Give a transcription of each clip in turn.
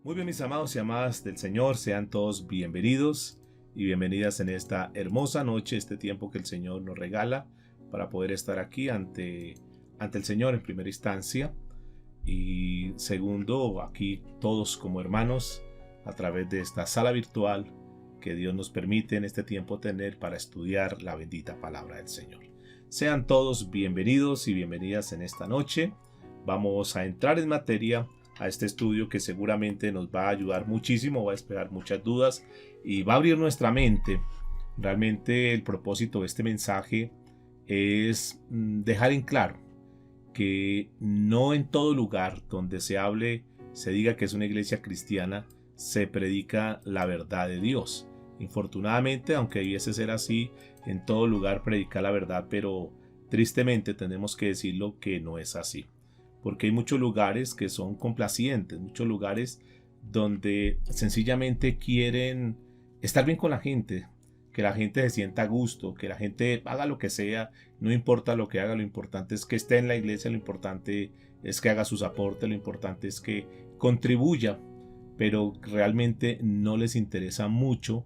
Muy bien, mis amados y amadas del Señor, sean todos bienvenidos y bienvenidas en esta hermosa noche, este tiempo que el Señor nos regala para poder estar aquí ante el Señor en primera instancia y segundo, aquí todos como hermanos a través de esta sala virtual que Dios nos permite en este tiempo tener para estudiar la bendita palabra del Señor. Sean todos bienvenidos y bienvenidas en esta noche. Vamos a entrar en materia a este estudio que seguramente nos va a ayudar muchísimo, va a despejar muchas dudas y va a abrir nuestra mente. Realmente el propósito de este mensaje es dejar en claro que no en todo lugar donde se hable, se diga que es una iglesia cristiana, se predica la verdad de Dios. Infortunadamente, aunque debiese ser así, en todo lugar predica la verdad, pero tristemente tenemos que decirlo que no es así. Porque hay muchos lugares que son complacientes, muchos lugares donde sencillamente quieren estar bien con la gente, que la gente se sienta a gusto, que la gente haga lo que sea, no importa lo que haga, lo importante es que esté en la iglesia, lo importante es que haga sus aportes, lo importante es que contribuya, pero realmente no les interesa mucho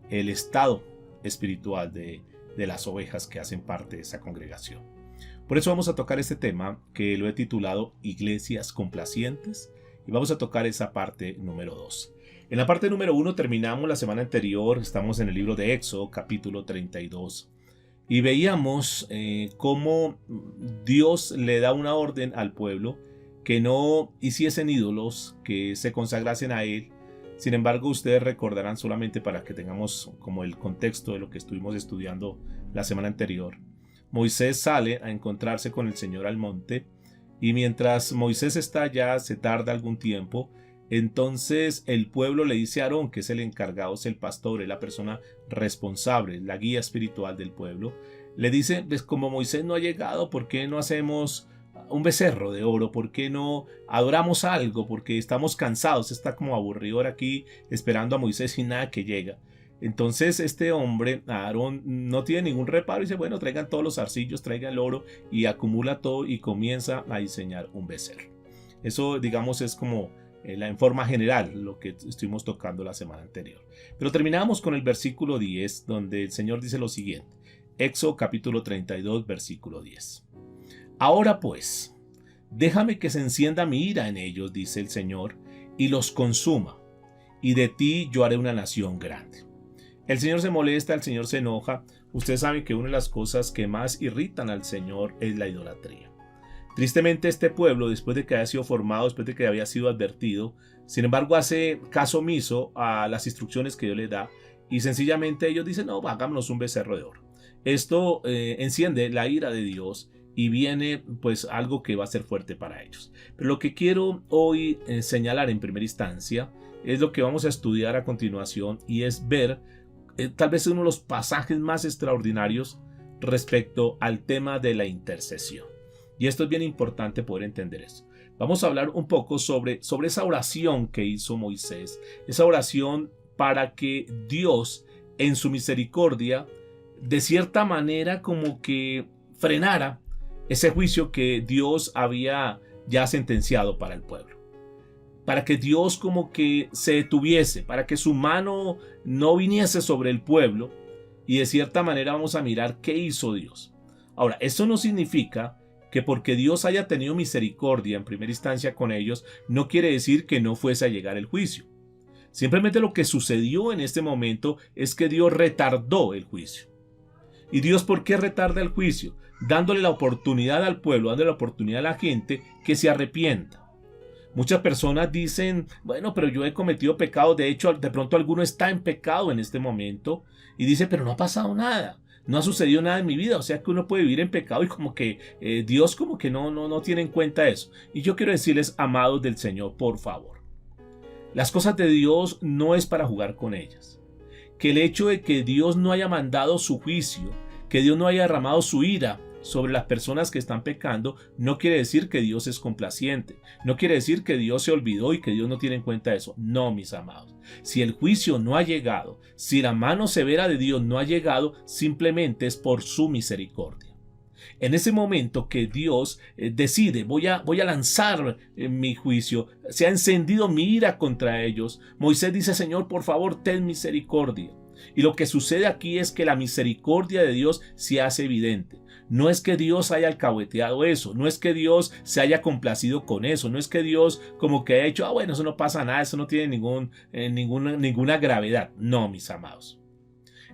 el estado espiritual de las ovejas que hacen parte de esa congregación. Por eso vamos a tocar este tema que lo he titulado Iglesias complacientes y vamos a tocar esa parte número 2. En la parte número 1 terminamos la semana anterior, estamos en el libro de Éxodo capítulo 32 y veíamos cómo Dios le da una orden al pueblo que no hiciesen ídolos, que se consagrasen a Él. Sin embargo, ustedes recordarán solamente para que tengamos como el contexto de lo que estuvimos estudiando la semana anterior. Moisés sale a encontrarse con el Señor al monte y mientras Moisés está allá se tarda algún tiempo. Entonces el pueblo le dice a Aarón, que es el encargado, es el pastor, es la persona responsable, la guía espiritual del pueblo. Le dice, pues como Moisés no ha llegado, ¿por qué no hacemos un becerro de oro? ¿Por qué no adoramos algo? Porque estamos cansados, está como aburrido aquí esperando a Moisés y nada que llega. Entonces este hombre, Aarón, no tiene ningún reparo y dice, bueno, traigan todos los arcillos, traigan el oro y acumula todo y comienza a diseñar un becerro. Eso, digamos, es como en forma general lo que estuvimos tocando la semana anterior. Pero terminamos con el versículo 10, donde el Señor dice lo siguiente. Éxodo capítulo 32, versículo 10. Ahora pues, déjame que se encienda mi ira en ellos, dice el Señor, y los consuma, y de ti yo haré una nación grande. El Señor se molesta, el Señor se enoja. Ustedes saben que una de las cosas que más irritan al Señor es la idolatría. Tristemente este pueblo, después de que haya sido formado, después de que había sido advertido, sin embargo hace caso omiso a las instrucciones que Dios les da y sencillamente ellos dicen, no, hagámonos un becerro de oro. Esto enciende la ira de Dios y viene pues algo que va a ser fuerte para ellos. Pero lo que quiero hoy señalar en primera instancia es lo que vamos a estudiar a continuación y es ver tal vez uno de los pasajes más extraordinarios respecto al tema de la intercesión. Y esto es bien importante poder entender eso. Vamos a hablar un poco sobre esa oración que hizo Moisés, esa oración para que Dios en su misericordia de cierta manera como que frenara ese juicio que Dios había ya sentenciado para el pueblo. Para que Dios como que se detuviese, para que su mano no viniese sobre el pueblo y de cierta manera vamos a mirar qué hizo Dios. Ahora, eso no significa que porque Dios haya tenido misericordia en primera instancia con ellos, no quiere decir que no fuese a llegar el juicio. Simplemente lo que sucedió en este momento es que Dios retardó el juicio. ¿Y Dios por qué retarda el juicio? Dándole la oportunidad al pueblo, dándole la oportunidad a la gente que se arrepienta. Muchas personas dicen, bueno, pero yo he cometido pecado, de hecho, de pronto alguno está en pecado en este momento y dice, pero no ha pasado nada, no ha sucedido nada en mi vida, o sea que uno puede vivir en pecado y como que Dios como que no tiene en cuenta eso. Y yo quiero decirles, amados del Señor, por favor, las cosas de Dios no es para jugar con ellas. Que el hecho de que Dios no haya mandado su juicio, que Dios no haya derramado su ira sobre las personas que están pecando, no quiere decir que Dios es complaciente, no quiere decir que Dios se olvidó y que Dios no tiene en cuenta eso. No, mis amados, si el juicio no ha llegado, si la mano severa de Dios no ha llegado, simplemente es por su misericordia. En ese momento que Dios decide, voy a lanzar mi juicio, se ha encendido mi ira contra ellos, Moisés dice, Señor, por favor, ten misericordia. Y lo que sucede aquí es que la misericordia de Dios se hace evidente. No es que Dios haya alcahueteado eso, no es que Dios se haya complacido con eso, no es que Dios como que haya dicho, bueno, eso no pasa nada, eso no tiene ninguna gravedad. No, mis amados.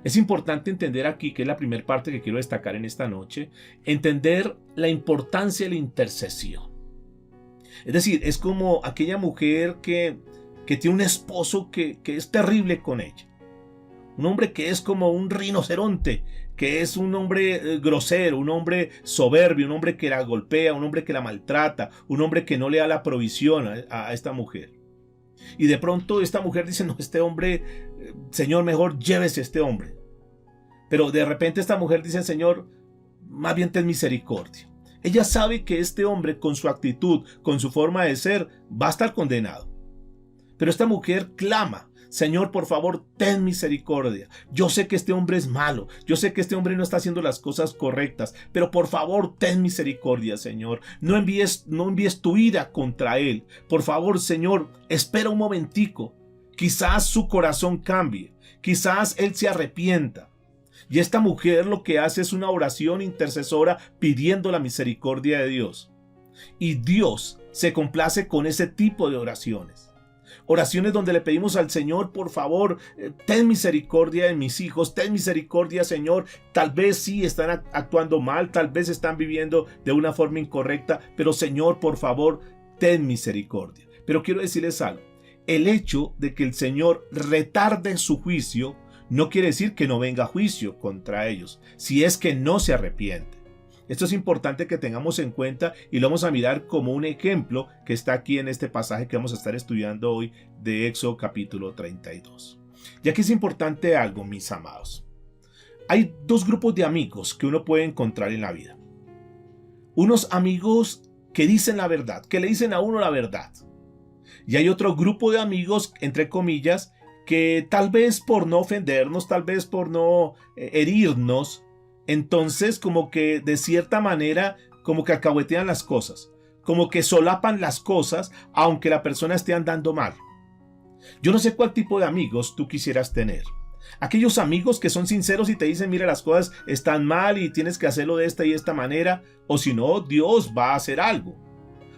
Es importante entender aquí, que es la primera parte que quiero destacar en esta noche, entender la importancia de la intercesión. Es decir, es como aquella mujer que tiene un esposo que es terrible con ella. Un hombre que es como un rinoceronte, que es un hombre grosero, un hombre soberbio, un hombre que la golpea, un hombre que la maltrata, un hombre que no le da la provisión a esta mujer. Y de pronto esta mujer dice, no, este hombre, Señor, mejor llévese a este hombre. Pero de repente esta mujer dice, Señor, más bien ten misericordia. Ella sabe que este hombre, con su actitud, con su forma de ser, va a estar condenado. Pero esta mujer clama, Señor, por favor, ten misericordia. Yo sé que este hombre es malo, yo sé que este hombre no está haciendo las cosas correctas, pero por favor, ten misericordia, Señor. No envíes tu ira contra él. Por favor, Señor, espera un momentico. Quizás su corazón cambie, quizás él se arrepienta. Y esta mujer lo que hace es una oración intercesora pidiendo la misericordia de Dios. Y Dios se complace con ese tipo de oraciones. Oraciones donde le pedimos al Señor, por favor, ten misericordia de mis hijos, ten misericordia, Señor. Tal vez sí están actuando mal, tal vez están viviendo de una forma incorrecta, pero Señor, por favor, ten misericordia. Pero quiero decirles algo. El hecho de que el Señor retarde su juicio no quiere decir que no venga juicio contra ellos, si es que no se arrepiente. Esto es importante que tengamos en cuenta y lo vamos a mirar como un ejemplo que está aquí en este pasaje que vamos a estar estudiando hoy de Éxodo capítulo 32. Y aquí es importante algo, mis amados. Hay dos grupos de amigos que uno puede encontrar en la vida. Unos amigos que dicen la verdad, que le dicen a uno la verdad. Y hay otro grupo de amigos, entre comillas, que tal vez por no ofendernos, tal vez por no herirnos, entonces como que de cierta manera como que alcahuetean las cosas, como que solapan las cosas aunque la persona esté andando mal. Yo no sé cuál tipo de amigos tú quisieras tener. Aquellos amigos que son sinceros y te dicen, mira, las cosas están mal y tienes que hacerlo de esta y esta manera, o si no, Dios va a hacer algo.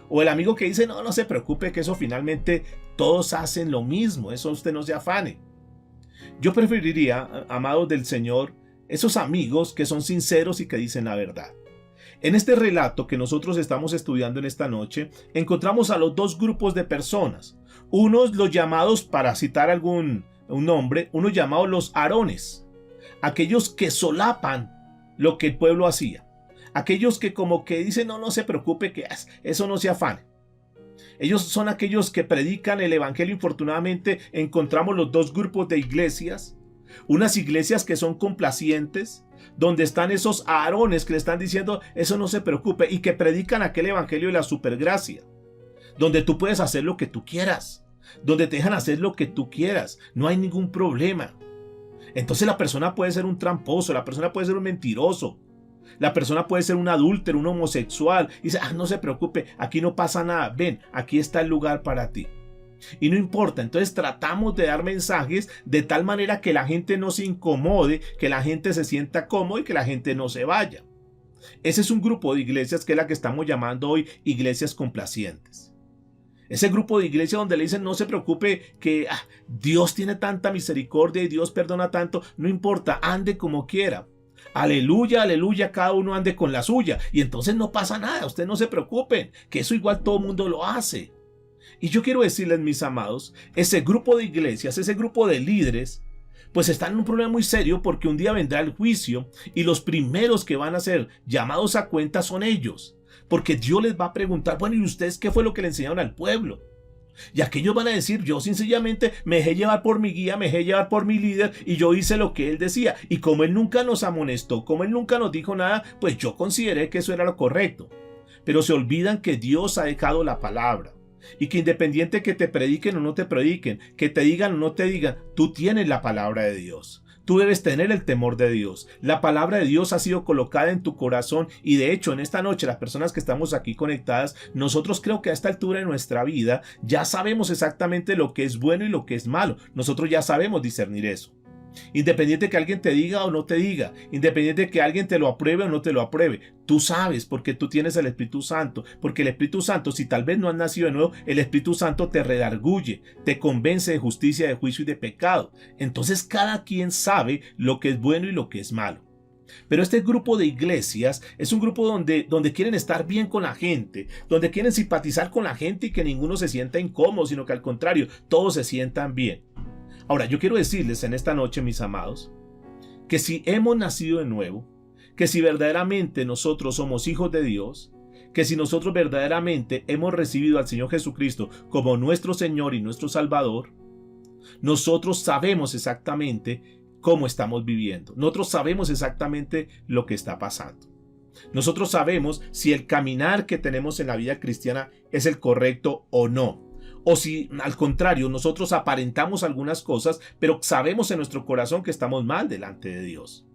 O el amigo que dice, no se preocupe, que eso finalmente todos hacen lo mismo, eso usted no se afane. Yo preferiría, amados del Señor, esos amigos que son sinceros y que dicen la verdad. En este relato que nosotros estamos estudiando en esta noche, encontramos a los dos grupos de personas. Unos los llamados, para citar un nombre, unos llamados los Aarones, aquellos que solapan lo que el pueblo hacía. Aquellos que como que dicen, no se preocupe, que eso no se afane. Ellos son aquellos que predican el evangelio. Infortunadamente encontramos los dos grupos de iglesias. Unas iglesias que son complacientes, donde están esos Aarones que le están diciendo, eso no se preocupe, y que predican aquel evangelio de la supergracia, donde tú puedes hacer lo que tú quieras, donde te dejan hacer lo que tú quieras, no hay ningún problema. Entonces la persona puede ser un tramposo, la persona puede ser un mentiroso, la persona puede ser un adúltero, un homosexual, y dice, no se preocupe, aquí no pasa nada, ven, aquí está el lugar para ti. Y no importa, entonces tratamos de dar mensajes de tal manera que la gente no se incomode, que la gente se sienta cómodo y que la gente no se vaya. Ese es un grupo de iglesias que es la que estamos llamando hoy iglesias complacientes. Ese grupo de iglesias donde le dicen, no se preocupe, que Dios tiene tanta misericordia y Dios perdona tanto, no importa, ande como quiera. Aleluya, aleluya, cada uno ande con la suya. Y entonces no pasa nada, ustedes no se preocupen, que eso igual todo el mundo lo hace. Y yo quiero decirles, mis amados, ese grupo de iglesias, ese grupo de líderes, pues están en un problema muy serio, porque un día vendrá el juicio y los primeros que van a ser llamados a cuenta son ellos. Porque Dios les va a preguntar, bueno, ¿y ustedes qué fue lo que le enseñaron al pueblo? Y aquellos van a decir, yo sencillamente me dejé llevar por mi guía, me dejé llevar por mi líder y yo hice lo que él decía. Y como él nunca nos amonestó, como él nunca nos dijo nada, pues yo consideré que eso era lo correcto. Pero se olvidan que Dios ha dejado la palabra. Y que independiente que te prediquen o no te prediquen, que te digan o no te digan, tú tienes la palabra de Dios. Tú debes tener el temor de Dios. La palabra de Dios ha sido colocada en tu corazón y de hecho en esta noche las personas que estamos aquí conectadas, nosotros creo que a esta altura de nuestra vida ya sabemos exactamente lo que es bueno y lo que es malo. Nosotros ya sabemos discernir eso. Independiente de que alguien te diga o no te diga, independiente de que alguien te lo apruebe o no te lo apruebe, tú sabes porque tú tienes el Espíritu Santo, porque el Espíritu Santo, si tal vez no has nacido de nuevo, el Espíritu Santo te redarguye, te convence de justicia, de juicio y de pecado. Entonces cada quien sabe lo que es bueno y lo que es malo. Pero este grupo de iglesias es un grupo donde quieren estar bien con la gente, donde quieren simpatizar con la gente y que ninguno se sienta incómodo, sino que al contrario, todos se sientan bien. Ahora, yo quiero decirles en esta noche, mis amados, que si hemos nacido de nuevo, que si verdaderamente nosotros somos hijos de Dios, que si nosotros verdaderamente hemos recibido al Señor Jesucristo como nuestro Señor y nuestro Salvador, nosotros sabemos exactamente cómo estamos viviendo. Nosotros sabemos exactamente lo que está pasando. Nosotros sabemos si el caminar que tenemos en la vida cristiana es el correcto o no. O si al contrario nosotros aparentamos algunas cosas, pero sabemos en nuestro corazón que estamos mal delante de Dios.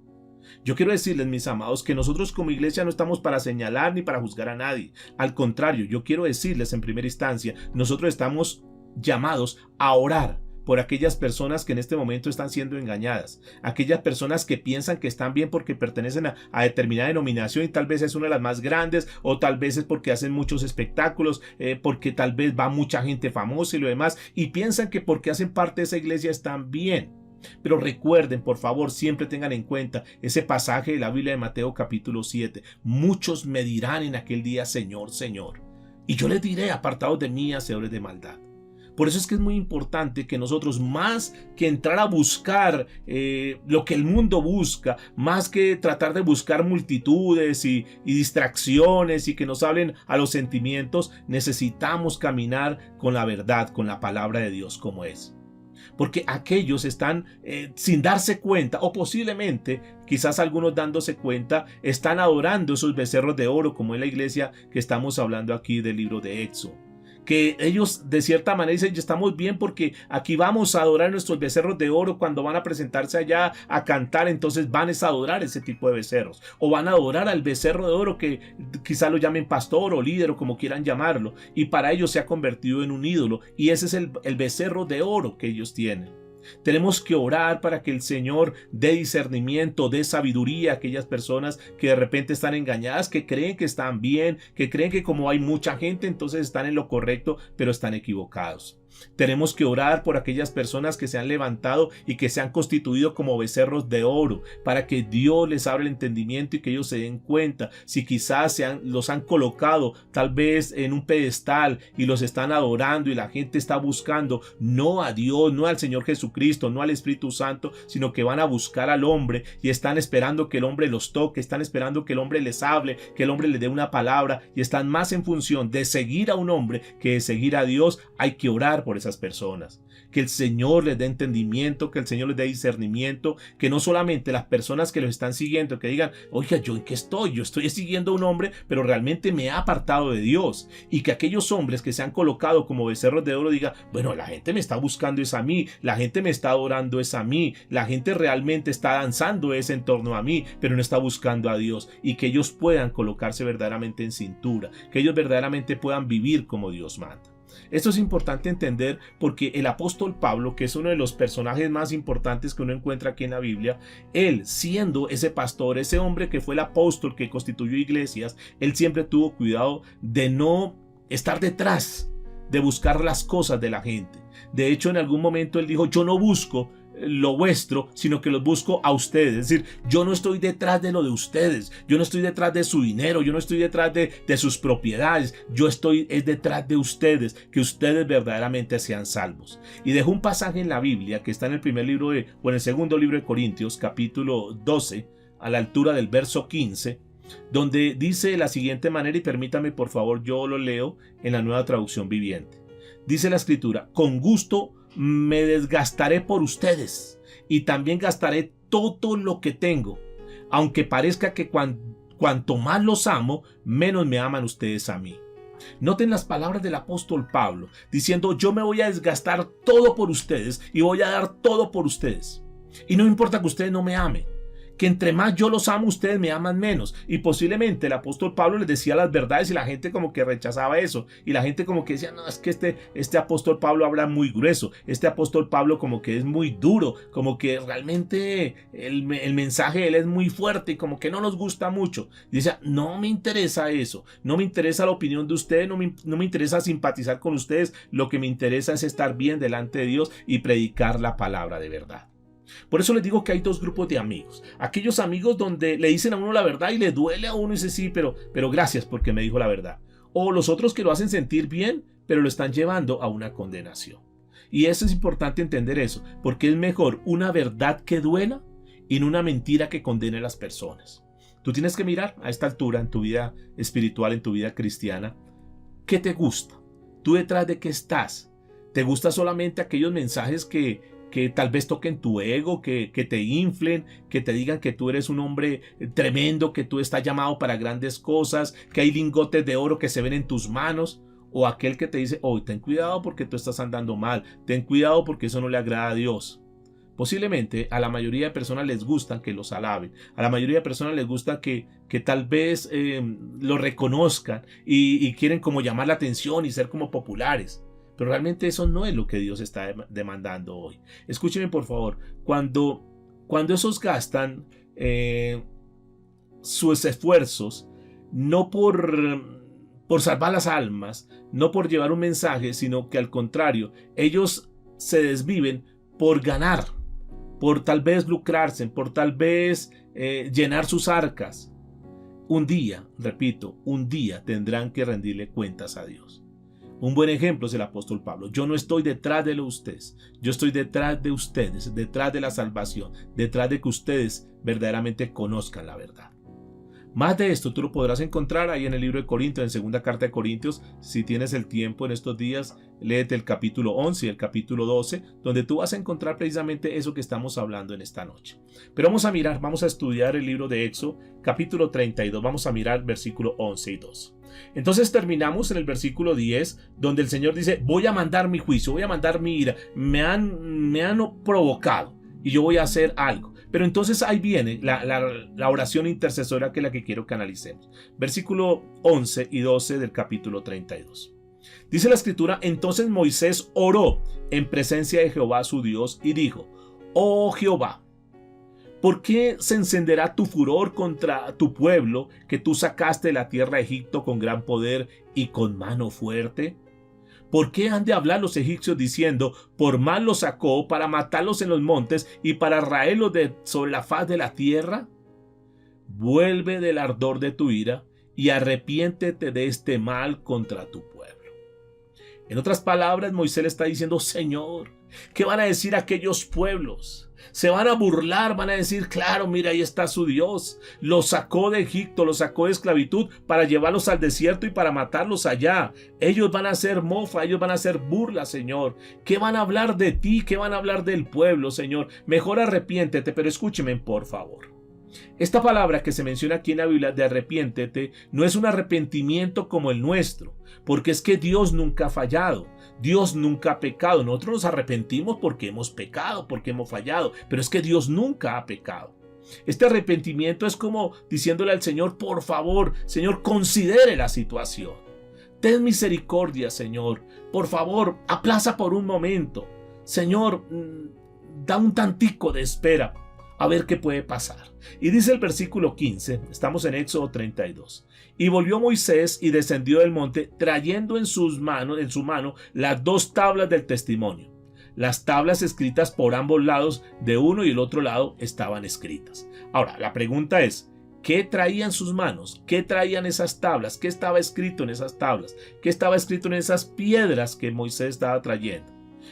Yo quiero decirles, mis amados, que nosotros como iglesia no estamos para señalar ni para juzgar a nadie. Al contrario, yo quiero decirles en primera instancia, nosotros estamos llamados a orar por aquellas personas que en este momento están siendo engañadas, aquellas personas que piensan que están bien porque pertenecen a determinada denominación y tal vez es una de las más grandes, o tal vez es porque hacen muchos espectáculos, porque tal vez va mucha gente famosa y lo demás, y piensan que porque hacen parte de esa iglesia están bien. Pero recuerden, por favor, siempre tengan en cuenta ese pasaje de la Biblia de Mateo capítulo 7. Muchos me dirán en aquel día, Señor, Señor. Y yo les diré, apartados de mí, hacedores de maldad. Por eso es que es muy importante que nosotros, más que entrar a buscar lo que el mundo busca, más que tratar de buscar multitudes y distracciones y que nos hablen a los sentimientos, necesitamos caminar con la verdad, con la palabra de Dios como es. Porque aquellos están sin darse cuenta, o posiblemente, quizás algunos dándose cuenta, están adorando esos becerros de oro, como en la iglesia que estamos hablando aquí del libro de Éxodo. Que ellos de cierta manera dicen, ya estamos bien porque aquí vamos a adorar nuestros becerros de oro. Cuando van a presentarse allá a cantar, entonces van a adorar ese tipo de becerros, o van a adorar al becerro de oro, que quizá lo llamen pastor o líder o como quieran llamarlo, y para ellos se ha convertido en un ídolo, y ese es el becerro de oro que ellos tienen. Tenemos que orar para que el Señor dé discernimiento, dé sabiduría a aquellas personas que de repente están engañadas, que creen que están bien, que creen que como hay mucha gente entonces están en lo correcto, pero están equivocados. Tenemos que orar por aquellas personas que se han levantado y que se han constituido como becerros de oro, para que Dios les abra el entendimiento y que ellos se den cuenta si quizás los han colocado tal vez en un pedestal y los están adorando y la gente está buscando no a Dios, no al Señor Jesucristo, no al Espíritu Santo, sino que van a buscar al hombre y están esperando que el hombre los toque, están esperando que el hombre les hable, que el hombre les dé una palabra, y están más en función de seguir a un hombre que de seguir a Dios. Hay que orar por esas personas, que el Señor les dé entendimiento, que el Señor les dé discernimiento, que no solamente las personas que los están siguiendo que digan, oiga, ¿yo en qué estoy? Yo estoy siguiendo a un hombre, pero realmente me he apartado de Dios, y que aquellos hombres que se han colocado como becerros de oro digan, bueno, la gente me está buscando es a mí, la gente me está adorando es a mí, la gente realmente está danzando es en torno a mí, pero no está buscando a Dios, y que ellos puedan colocarse verdaderamente en cintura, que ellos verdaderamente puedan vivir como Dios manda. Esto es importante entender porque el apóstol Pablo, que es uno de los personajes más importantes que uno encuentra aquí en la Biblia, él siendo ese pastor, ese hombre que fue el apóstol que constituyó iglesias, él siempre tuvo cuidado de no estar detrás, de buscar las cosas de la gente. De hecho, en algún momento él dijo, yo no busco lo vuestro, sino que los busco a ustedes. Es decir, yo no estoy detrás de lo de ustedes, yo no estoy detrás de su dinero, yo no estoy detrás de sus propiedades, yo estoy detrás de ustedes, que ustedes verdaderamente sean salvos. Y dejo un pasaje en la Biblia que está en el primer libro o en el segundo libro de Corintios, capítulo 12, a la altura del verso 15, donde dice de la siguiente manera, y permítame por favor, yo lo leo en la Nueva Traducción Viviente. Dice la escritura, con gusto me desgastaré por ustedes y también gastaré todo lo que tengo, aunque parezca que cuanto más los amo, menos me aman ustedes a mí. Noten las palabras del apóstol Pablo diciendo, yo me voy a desgastar todo por ustedes y voy a dar todo por ustedes. Y no importa que ustedes no me amen, que entre más yo los amo, ustedes me aman menos. Y posiblemente el apóstol Pablo les decía las verdades y la gente como que rechazaba eso. Y la gente como que decía, no, es que este apóstol Pablo habla muy grueso. Este apóstol Pablo como que es muy duro. Como que realmente el mensaje de él es muy fuerte y como que no nos gusta mucho. Y decía, no me interesa eso. No me interesa la opinión de ustedes. No me interesa simpatizar con ustedes. Lo que me interesa es estar bien delante de Dios y predicar la palabra de verdad. Por eso les digo que hay dos grupos de amigos. Aquellos amigos donde le dicen a uno la verdad y le duele a uno y dice sí, pero gracias porque me dijo la verdad. O los otros que lo hacen sentir bien, pero lo están llevando a una condenación. Y eso es importante entender eso, porque es mejor una verdad que duela y no una mentira que condene a las personas. Tú tienes que mirar a esta altura en tu vida espiritual, en tu vida cristiana, ¿qué te gusta? ¿Tú detrás de qué estás? ¿Te gusta solamente aquellos mensajes que tal vez toquen tu ego, que te inflen, que te digan que tú eres un hombre tremendo, que tú estás llamado para grandes cosas, que hay lingotes de oro que se ven en tus manos? O aquel que te dice, ten cuidado porque tú estás andando mal, ten cuidado porque eso no le agrada a Dios. Posiblemente a la mayoría de personas les gusta que los alaben, a la mayoría de personas les gusta que tal vez lo reconozcan y quieren como llamar la atención y ser como populares. Pero realmente eso no es lo que Dios está demandando hoy. Escúcheme por favor, cuando esos gastan sus esfuerzos, no por salvar las almas, no por llevar un mensaje, sino que al contrario, ellos se desviven por ganar, por tal vez lucrarse, por tal vez llenar sus arcas. Un día, repito, un día tendrán que rendirle cuentas a Dios. Un buen ejemplo es el apóstol Pablo. Yo no estoy detrás de ustedes. Yo estoy detrás de ustedes, detrás de la salvación, detrás de que ustedes verdaderamente conozcan la verdad. Más de esto tú lo podrás encontrar ahí en el libro de Corintios, en segunda carta de Corintios. Si tienes el tiempo en estos días, léete el capítulo 11 y el capítulo 12, donde tú vas a encontrar precisamente eso que estamos hablando en esta noche. Pero vamos a estudiar el libro de Éxodo, capítulo 32. Vamos a mirar versículo 11 y 12. Entonces terminamos en el versículo 10, donde el Señor dice, voy a mandar mi juicio, voy a mandar mi ira, me han provocado y yo voy a hacer algo. Pero entonces ahí viene la oración intercesora, que es la que quiero que analicemos. Versículo 11 y 12 del capítulo 32. Dice la escritura, entonces Moisés oró en presencia de Jehová su Dios y dijo, oh Jehová, ¿por qué se encenderá tu furor contra tu pueblo que tú sacaste de la tierra de Egipto con gran poder y con mano fuerte? ¿Por qué han de hablar los egipcios diciendo, por mal los sacó para matarlos en los montes y para raerlos sobre la faz de la tierra? Vuelve del ardor de tu ira y arrepiéntete de este mal contra tu pueblo. En otras palabras, Moisés le está diciendo, Señor, ¿qué van a decir aquellos pueblos? Se van a burlar, van a decir, claro, mira, ahí está su Dios. Los sacó de Egipto, los sacó de esclavitud para llevarlos al desierto y para matarlos allá. Ellos van a hacer mofa, ellos van a hacer burla, Señor. ¿Qué van a hablar de ti? ¿Qué van a hablar del pueblo, Señor? Mejor arrepiéntete, pero escúcheme por favor. Esta palabra que se menciona aquí en la Biblia de arrepiéntete no es un arrepentimiento como el nuestro, porque es que Dios nunca ha fallado, Dios nunca ha pecado. Nosotros nos arrepentimos porque hemos pecado, porque hemos fallado, pero es que Dios nunca ha pecado. Este arrepentimiento es como diciéndole al Señor, por favor, Señor, considere la situación. Ten misericordia, Señor. Por favor, aplaza por un momento. Señor, da un tantico de espera. A ver qué puede pasar. Y dice el versículo 15, estamos en Éxodo 32. Y volvió Moisés y descendió del monte, trayendo en su mano las dos tablas del testimonio. Las tablas escritas por ambos lados, de uno y el otro lado, estaban escritas. Ahora, la pregunta es, ¿qué traían sus manos? ¿Qué traían esas tablas? ¿Qué estaba escrito en esas tablas? ¿Qué estaba escrito en esas piedras que Moisés estaba trayendo?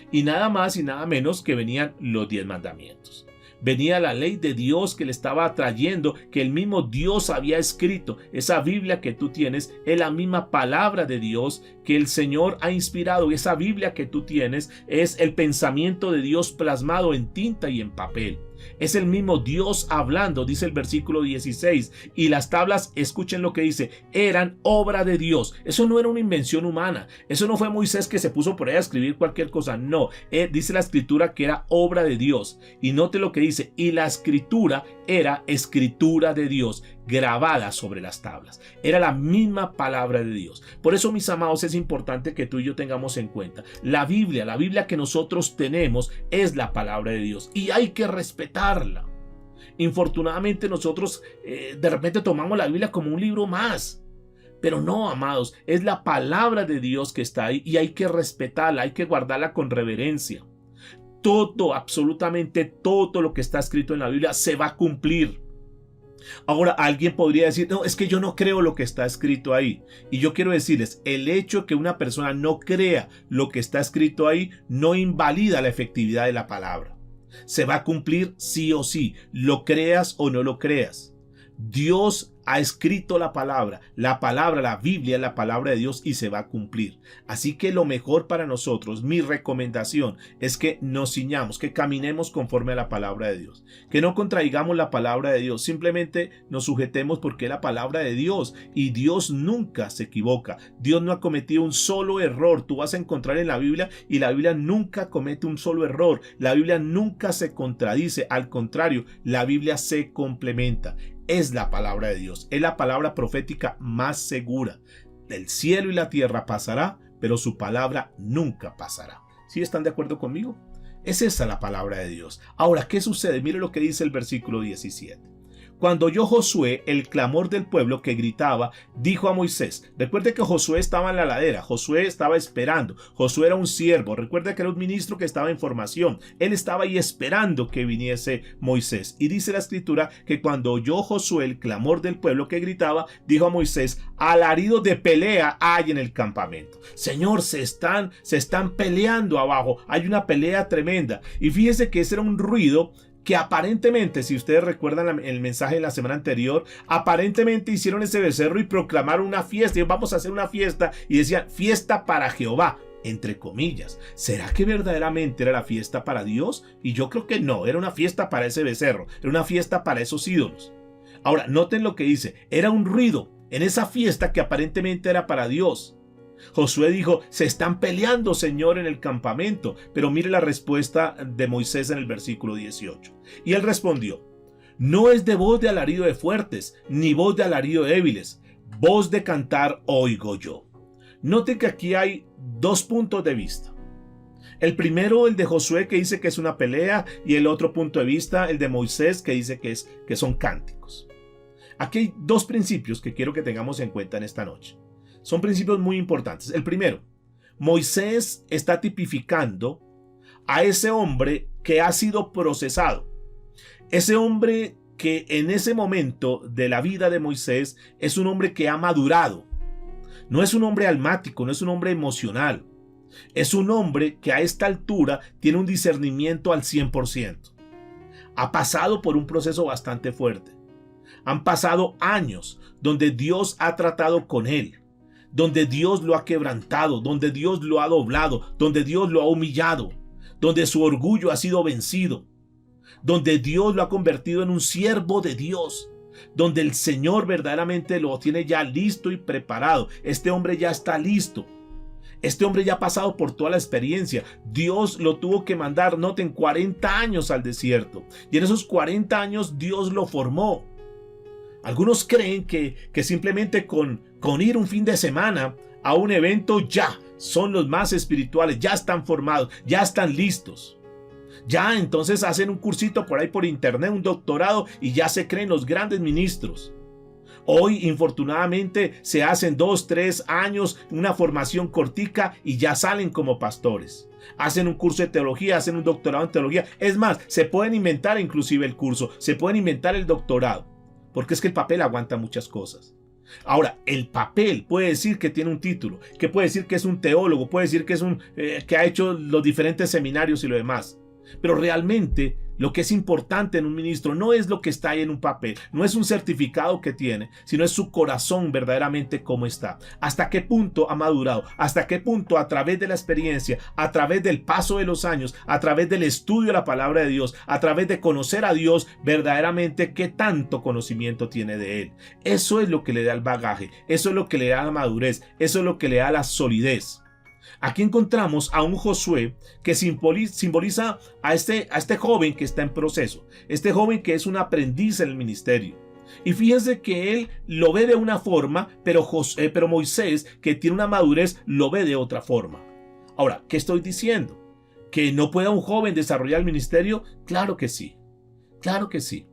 Y nada más y nada menos que venían los 10 mandamientos. Venía la ley de Dios que le estaba trayendo, que el mismo Dios había escrito. Esa Biblia que tú tienes es la misma palabra de Dios que el Señor ha inspirado. Esa Biblia que tú tienes es el pensamiento de Dios plasmado en tinta y en papel. Es el mismo Dios hablando, dice el versículo 16. Y las tablas, escuchen lo que dice, eran obra de Dios. Eso no era una invención humana. Eso no fue Moisés que se puso por ahí a escribir cualquier cosa. No, dice la escritura que era obra de Dios. Y note lo que dice, y la escritura era escritura de Dios, grabada sobre las tablas. Era la misma palabra de Dios. Por eso, mis amados, es importante que tú y yo tengamos en cuenta, la Biblia que nosotros tenemos es la palabra de Dios y hay que respetarla. Infortunadamente nosotros de repente tomamos la Biblia como un libro más. Pero no, amados, es la palabra de Dios que está ahí y hay que respetarla, hay que guardarla con reverencia. Todo, absolutamente todo lo que está escrito en la Biblia se va a cumplir. Ahora alguien podría decir, no, es que yo no creo lo que está escrito ahí. Y yo quiero decirles, el hecho de que una persona no crea lo que está escrito ahí no invalida la efectividad de la palabra. Se va a cumplir sí o sí, lo creas o no lo creas. Dios ha escrito la palabra, la Biblia es la palabra de Dios y se va a cumplir. Así que lo mejor para nosotros, mi recomendación es que nos ciñamos, que caminemos conforme a la palabra de Dios, que no contraigamos la palabra de Dios, simplemente nos sujetemos porque es la palabra de Dios y Dios nunca se equivoca. Dios no ha cometido un solo error. Tú vas a encontrar en la Biblia y la Biblia nunca comete un solo error. La Biblia nunca se contradice, al contrario, la Biblia se complementa. Es la palabra de Dios, es la palabra profética más segura. El cielo y la tierra pasará, pero su palabra nunca pasará. ¿Sí están de acuerdo conmigo? Es esa la palabra de Dios. Ahora, ¿qué sucede? Mire lo que dice el versículo 17. Cuando oyó Josué el clamor del pueblo que gritaba, dijo a Moisés. Recuerde que Josué estaba en la ladera, Josué estaba esperando, Josué era un siervo, recuerde que era un ministro que estaba en formación, él estaba ahí esperando que viniese Moisés. Y dice la escritura que cuando oyó Josué el clamor del pueblo que gritaba, dijo a Moisés, alarido de pelea hay en el campamento. Señor, se están peleando abajo, hay una pelea tremenda. Y fíjese que ese era un ruido que aparentemente, si ustedes recuerdan el mensaje de la semana anterior, aparentemente hicieron ese becerro y proclamaron una fiesta, y vamos a hacer una fiesta, y decían fiesta para Jehová, entre comillas. ¿Será que verdaderamente era la fiesta para Dios? Y yo creo que no, era una fiesta para ese becerro, era una fiesta para esos ídolos. Ahora, noten lo que dice, era un ruido en esa fiesta que aparentemente era para Dios. Josué dijo, se están peleando, Señor, en el campamento. Pero mire la respuesta de Moisés en el versículo 18. Y él respondió, no es de voz de alarido de fuertes, ni voz de alarido de débiles. Voz de cantar oigo yo. Note que aquí hay dos puntos de vista. El primero, el de Josué, que dice que es una pelea, y el otro punto de vista, el de Moisés, que dice que son cánticos. Aquí hay dos principios que quiero que tengamos en cuenta en esta noche. Son principios muy importantes. El primero, Moisés está tipificando a ese hombre que ha sido procesado. Ese hombre que en ese momento de la vida de Moisés es un hombre que ha madurado. No es un hombre almático, no es un hombre emocional. Es un hombre que a esta altura tiene un discernimiento al 100%. Ha pasado por un proceso bastante fuerte. Han pasado años donde Dios ha tratado con él, donde Dios lo ha quebrantado, donde Dios lo ha doblado, donde Dios lo ha humillado, donde su orgullo ha sido vencido, donde Dios lo ha convertido en un siervo de Dios, donde el Señor verdaderamente lo tiene ya listo y preparado. Este hombre ya está listo. Este hombre ya ha pasado por toda la experiencia. Dios lo tuvo que mandar, noten, 40 años al desierto. Y en esos 40 años Dios lo formó. Algunos creen que simplemente con ir un fin de semana a un evento ya son los más espirituales, ya están formados, ya están listos. Ya entonces hacen un cursito por ahí por internet, un doctorado y ya se creen los grandes ministros. Hoy, infortunadamente, se hacen 2, 3 años, una formación cortica y ya salen como pastores. Hacen un curso de teología, hacen un doctorado en teología. Es más, se pueden inventar inclusive el curso, se pueden inventar el doctorado. Porque es que el papel aguanta muchas cosas. Ahora, el papel puede decir que tiene un título, que puede decir que es un teólogo, puede decir que es que ha hecho los diferentes seminarios y lo demás. Pero realmente Lo que es importante en un ministro no es lo que está ahí en un papel, no es un certificado que tiene, sino es su corazón verdaderamente cómo está. Hasta qué punto ha madurado, hasta qué punto a través de la experiencia, a través del paso de los años, a través del estudio de la palabra de Dios, a través de conocer a Dios, verdaderamente qué tanto conocimiento tiene de Él. Eso es lo que le da el bagaje, eso es lo que le da la madurez, eso es lo que le da la solidez. Aquí encontramos a un Josué que simboliza a este joven que está en proceso, este joven que es un aprendiz en el ministerio. Y fíjense que él lo ve de una forma, pero Moisés, que tiene una madurez, lo ve de otra forma. Ahora, ¿qué estoy diciendo? ¿Que no pueda un joven desarrollar el ministerio? Claro que sí, claro que sí.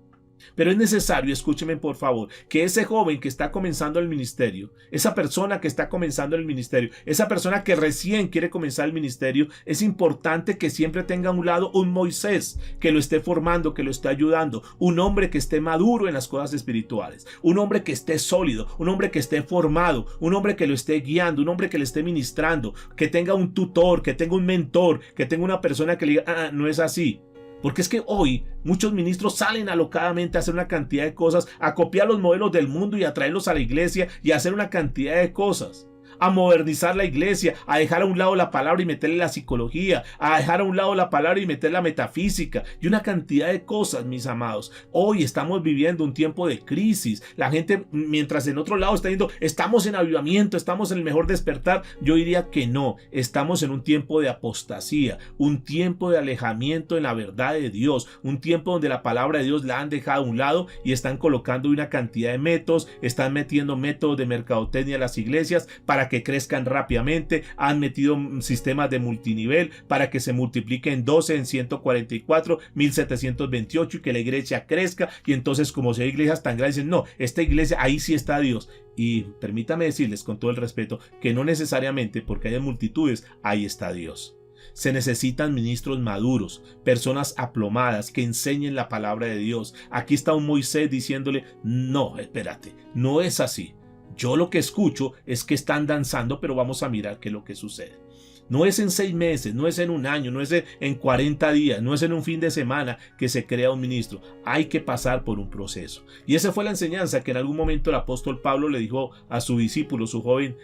Pero es necesario, escúcheme por favor, que ese joven que está comenzando el ministerio, esa persona que está comenzando el ministerio, esa persona que recién quiere comenzar el ministerio, es importante que siempre tenga a un lado un Moisés que lo esté formando, que lo esté ayudando, un hombre que esté maduro en las cosas espirituales, un hombre que esté sólido, un hombre que esté formado, un hombre que lo esté guiando, un hombre que le esté ministrando, que tenga un tutor, que tenga un mentor, que tenga una persona que le diga, no es así. Porque es que hoy muchos ministros salen alocadamente a hacer una cantidad de cosas, a copiar los modelos del mundo y a traerlos a la iglesia y a hacer una cantidad de cosas. A modernizar la iglesia, a dejar a un lado la palabra y meterle la psicología, a dejar a un lado la palabra y meter la metafísica y una cantidad de cosas, mis amados. Hoy estamos viviendo un tiempo de crisis. La gente, mientras en otro lado está diciendo, estamos en avivamiento, estamos en el mejor despertar, yo diría que no, estamos en un tiempo de apostasía, un tiempo de alejamiento en la verdad de Dios, un tiempo donde la palabra de Dios la han dejado a un lado y están colocando una cantidad de métodos, están metiendo métodos de mercadotecnia a las iglesias para que crezcan rápidamente, han metido sistemas de multinivel para que se multiplique en 12, en 144, 1728 y que la iglesia crezca, y entonces como si hay iglesias tan grandes, dicen, no, esta iglesia, ahí sí está Dios. Y permítame decirles con todo el respeto que no necesariamente porque haya multitudes, ahí está Dios. Se necesitan ministros maduros, personas aplomadas que enseñen la palabra de Dios. Aquí está un Moisés diciéndole, no, espérate, no es así. Yo lo que escucho es que están danzando, pero vamos a mirar qué es lo que sucede. No es en 6 meses, no es en un año, no es en 40 días, no es en un fin de semana que se crea un ministro. Hay que pasar por un proceso. Y esa fue la enseñanza que en algún momento el apóstol Pablo le dijo a su discípulo, su joven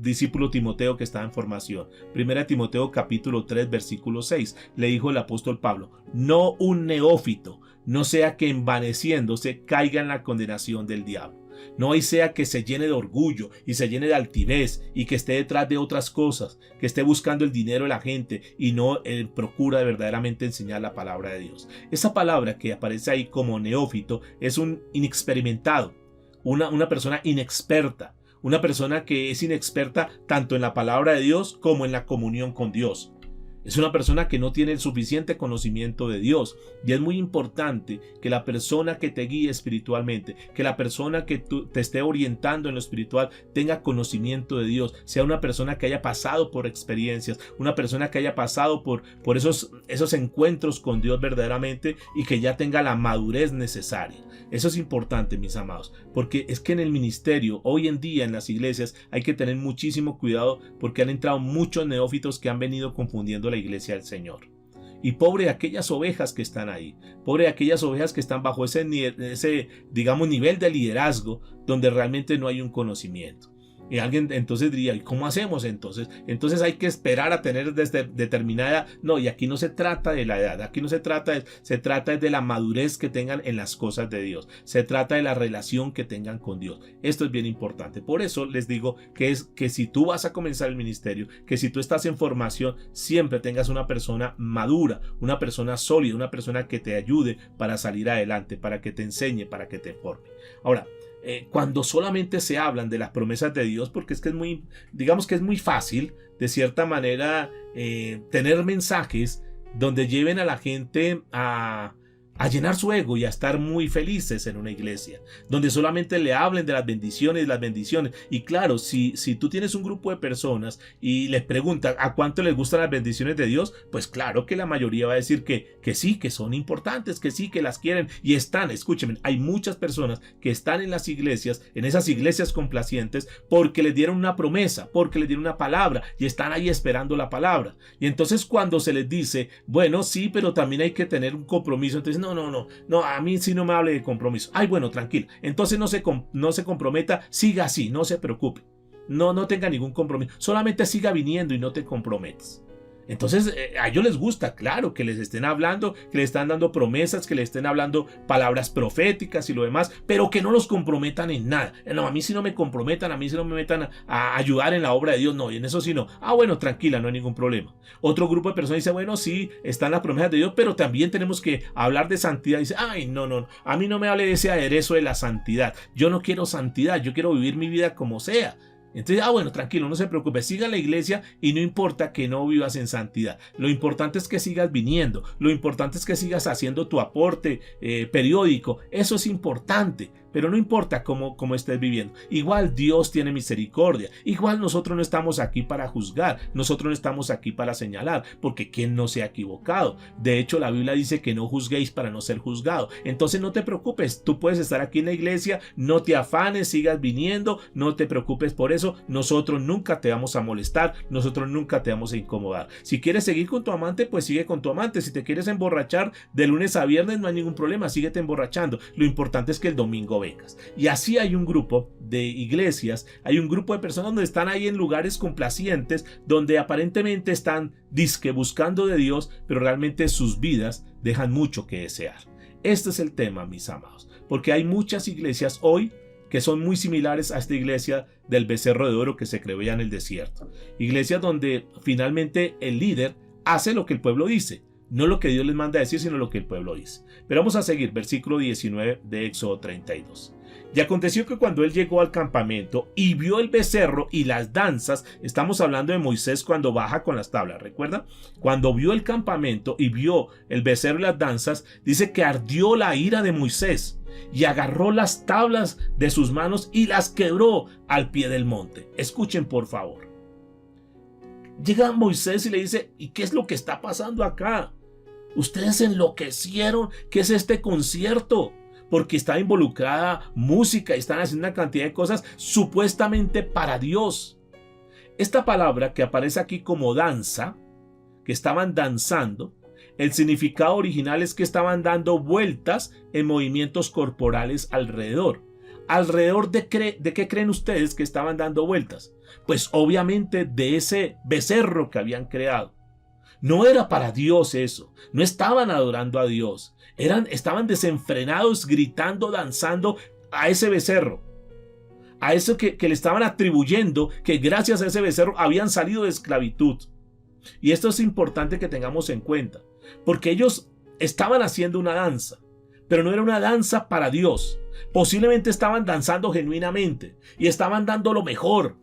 discípulo Timoteo que estaba en formación. Primera Timoteo capítulo 3 versículo 6. Le dijo el apóstol Pablo, no un neófito, no sea que envaneciéndose caiga en la condenación del diablo. No sea que se llene de orgullo y se llene de altivez y que esté detrás de otras cosas, que esté buscando el dinero de la gente y no procura verdaderamente enseñar la palabra de Dios. Esa palabra que aparece ahí como neófito es un inexperimentado, una persona inexperta, una persona que es inexperta tanto en la palabra de Dios como en la comunión con Dios. Es una persona que no tiene el suficiente conocimiento de Dios, y es muy importante que la persona que te guíe espiritualmente, que la persona que te esté orientando en lo espiritual tenga conocimiento de Dios, sea una persona que haya pasado por experiencias, una persona que haya pasado por esos encuentros con Dios verdaderamente y que ya tenga la madurez necesaria. Eso es importante, mis amados, porque es que en el ministerio, hoy en día en las iglesias, hay que tener muchísimo cuidado porque han entrado muchos neófitos que han venido confundiendo la iglesia del Señor. Y pobre de aquellas ovejas que están ahí, pobre de aquellas ovejas que están bajo ese nivel de liderazgo donde realmente no hay un conocimiento. Y alguien entonces diría, ¿y cómo hacemos entonces? Entonces hay que esperar a tener determinada edad. No, y aquí no se trata de la edad, aquí no se trata de la madurez que tengan en las cosas de Dios. Se trata de la relación que tengan con Dios. Esto es bien importante. Por eso les digo que si tú vas a comenzar el ministerio, que si tú estás en formación, siempre tengas una persona madura, una persona sólida, una persona que te ayude para salir adelante, para que te enseñe, para que te forme. Ahora, cuando solamente se hablan de las promesas de Dios, porque es que digamos que es muy fácil, de cierta manera, tener mensajes donde lleven a la gente a a llenar su ego y a estar muy felices en una iglesia, donde solamente le hablen de las bendiciones. Y claro, si tú tienes un grupo de personas y les preguntan a cuánto les gustan las bendiciones de Dios, pues claro que la mayoría va a decir que sí, que son importantes, que sí, que las quieren y están. Escúchenme, hay muchas personas que están en las iglesias, en esas iglesias complacientes, porque les dieron una promesa, porque les dieron una palabra y están ahí esperando la palabra. Y entonces cuando se les dice, bueno, sí, pero también hay que tener un compromiso, entonces no, a mí sí no me hable de compromiso. Ay, bueno, tranquilo. Entonces no se comprometa, siga así, no se preocupe. No tenga ningún compromiso. Solamente siga viniendo y no te comprometas. Entonces a ellos les gusta, claro, que les estén hablando, que les están dando promesas, que les estén hablando palabras proféticas y lo demás, pero que no los comprometan en nada. No, a mí sí no me comprometan, a mí sí no me metan a ayudar en la obra de Dios, no, y en eso sí no. Ah, bueno, tranquila, no hay ningún problema. Otro grupo de personas dice, bueno, sí, están las promesas de Dios, pero también tenemos que hablar de santidad. Dice, ay, no, a mí no me hable de ese aderezo de la santidad. Yo no quiero santidad, yo quiero vivir mi vida como sea. Entonces, bueno, tranquilo, no se preocupe, siga la iglesia y no importa que no vivas en santidad. Lo importante es que sigas viniendo, lo importante es que sigas haciendo tu aporte periódico. Eso es importante, pero no importa cómo estés viviendo. Igual Dios tiene misericordia, igual nosotros no estamos aquí para juzgar, nosotros no estamos aquí para señalar, porque ¿quién no se ha equivocado? De hecho, la Biblia dice que no juzguéis para no ser juzgado. Entonces no te preocupes, tú puedes estar aquí en la iglesia, no te afanes, sigas viniendo, no te preocupes por eso. Nosotros nunca te vamos a molestar, nosotros nunca te vamos a incomodar. Si quieres seguir con tu amante, pues sigue con tu amante. Si te quieres emborrachar de lunes a viernes, no hay ningún problema, síguete emborrachando. Lo importante es que el domingo vengas. Y así hay un grupo de iglesias, hay un grupo de personas donde están ahí en lugares complacientes, donde aparentemente están disque buscando de Dios, pero realmente sus vidas dejan mucho que desear. Este es el tema, mis amados, porque hay muchas iglesias hoy que son muy similares a esta iglesia del becerro de oro que se creó ya en el desierto. Iglesias donde finalmente el líder hace lo que el pueblo dice, no lo que Dios les manda a decir, sino lo que el pueblo dice. Pero vamos a seguir, versículo 19 de Éxodo 32. Y aconteció que cuando él llegó al campamento y vio el becerro y las danzas, estamos hablando de Moisés cuando baja con las tablas, ¿recuerda? Cuando vio el campamento y vio el becerro y las danzas, dice que ardió la ira de Moisés y agarró las tablas de sus manos y las quebró al pie del monte. Escuchen por favor. Llega Moisés y le dice, ¿y qué es lo que está pasando acá? Ustedes enloquecieron, ¿qué es este concierto? Porque está involucrada música y están haciendo una cantidad de cosas supuestamente para Dios. Esta palabra que aparece aquí como danza, que estaban danzando, el significado original es que estaban dando vueltas en movimientos corporales alrededor. ¿Alrededor de qué creen ustedes que estaban dando vueltas? Pues obviamente de ese becerro que habían creado. No era para Dios eso, no estaban adorando a Dios, estaban desenfrenados, gritando, danzando a ese becerro, a eso que le estaban atribuyendo que gracias a ese becerro habían salido de esclavitud. Y esto es importante que tengamos en cuenta, porque ellos estaban haciendo una danza, pero no era una danza para Dios. Posiblemente estaban danzando genuinamente y estaban dando lo mejor,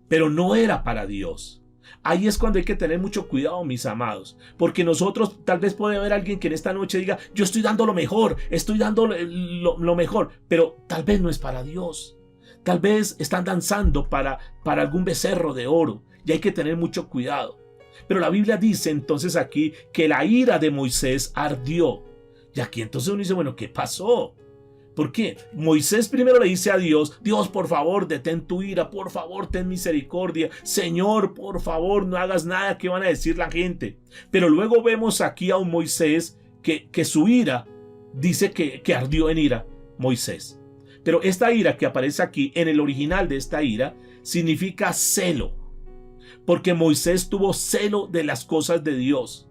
pero no era para Dios. Ahí es cuando hay que tener mucho cuidado, mis amados, porque nosotros tal vez puede haber alguien que en esta noche diga, yo estoy dando lo mejor, estoy dando lo mejor, pero tal vez no es para Dios. Tal vez están danzando para algún becerro de oro y hay que tener mucho cuidado. Pero la Biblia dice entonces aquí que la ira de Moisés ardió. Y aquí entonces uno dice, bueno, ¿qué pasó? ¿Por qué? Moisés primero le dice a Dios, Dios, por favor, detén tu ira, por favor, ten misericordia. Señor, por favor, no hagas nada que van a decir la gente. Pero luego vemos aquí a un Moisés que su ira dice que ardió en ira Moisés. Pero esta ira que aparece aquí, en el original de esta ira, significa celo. Porque Moisés tuvo celo de las cosas de Dios.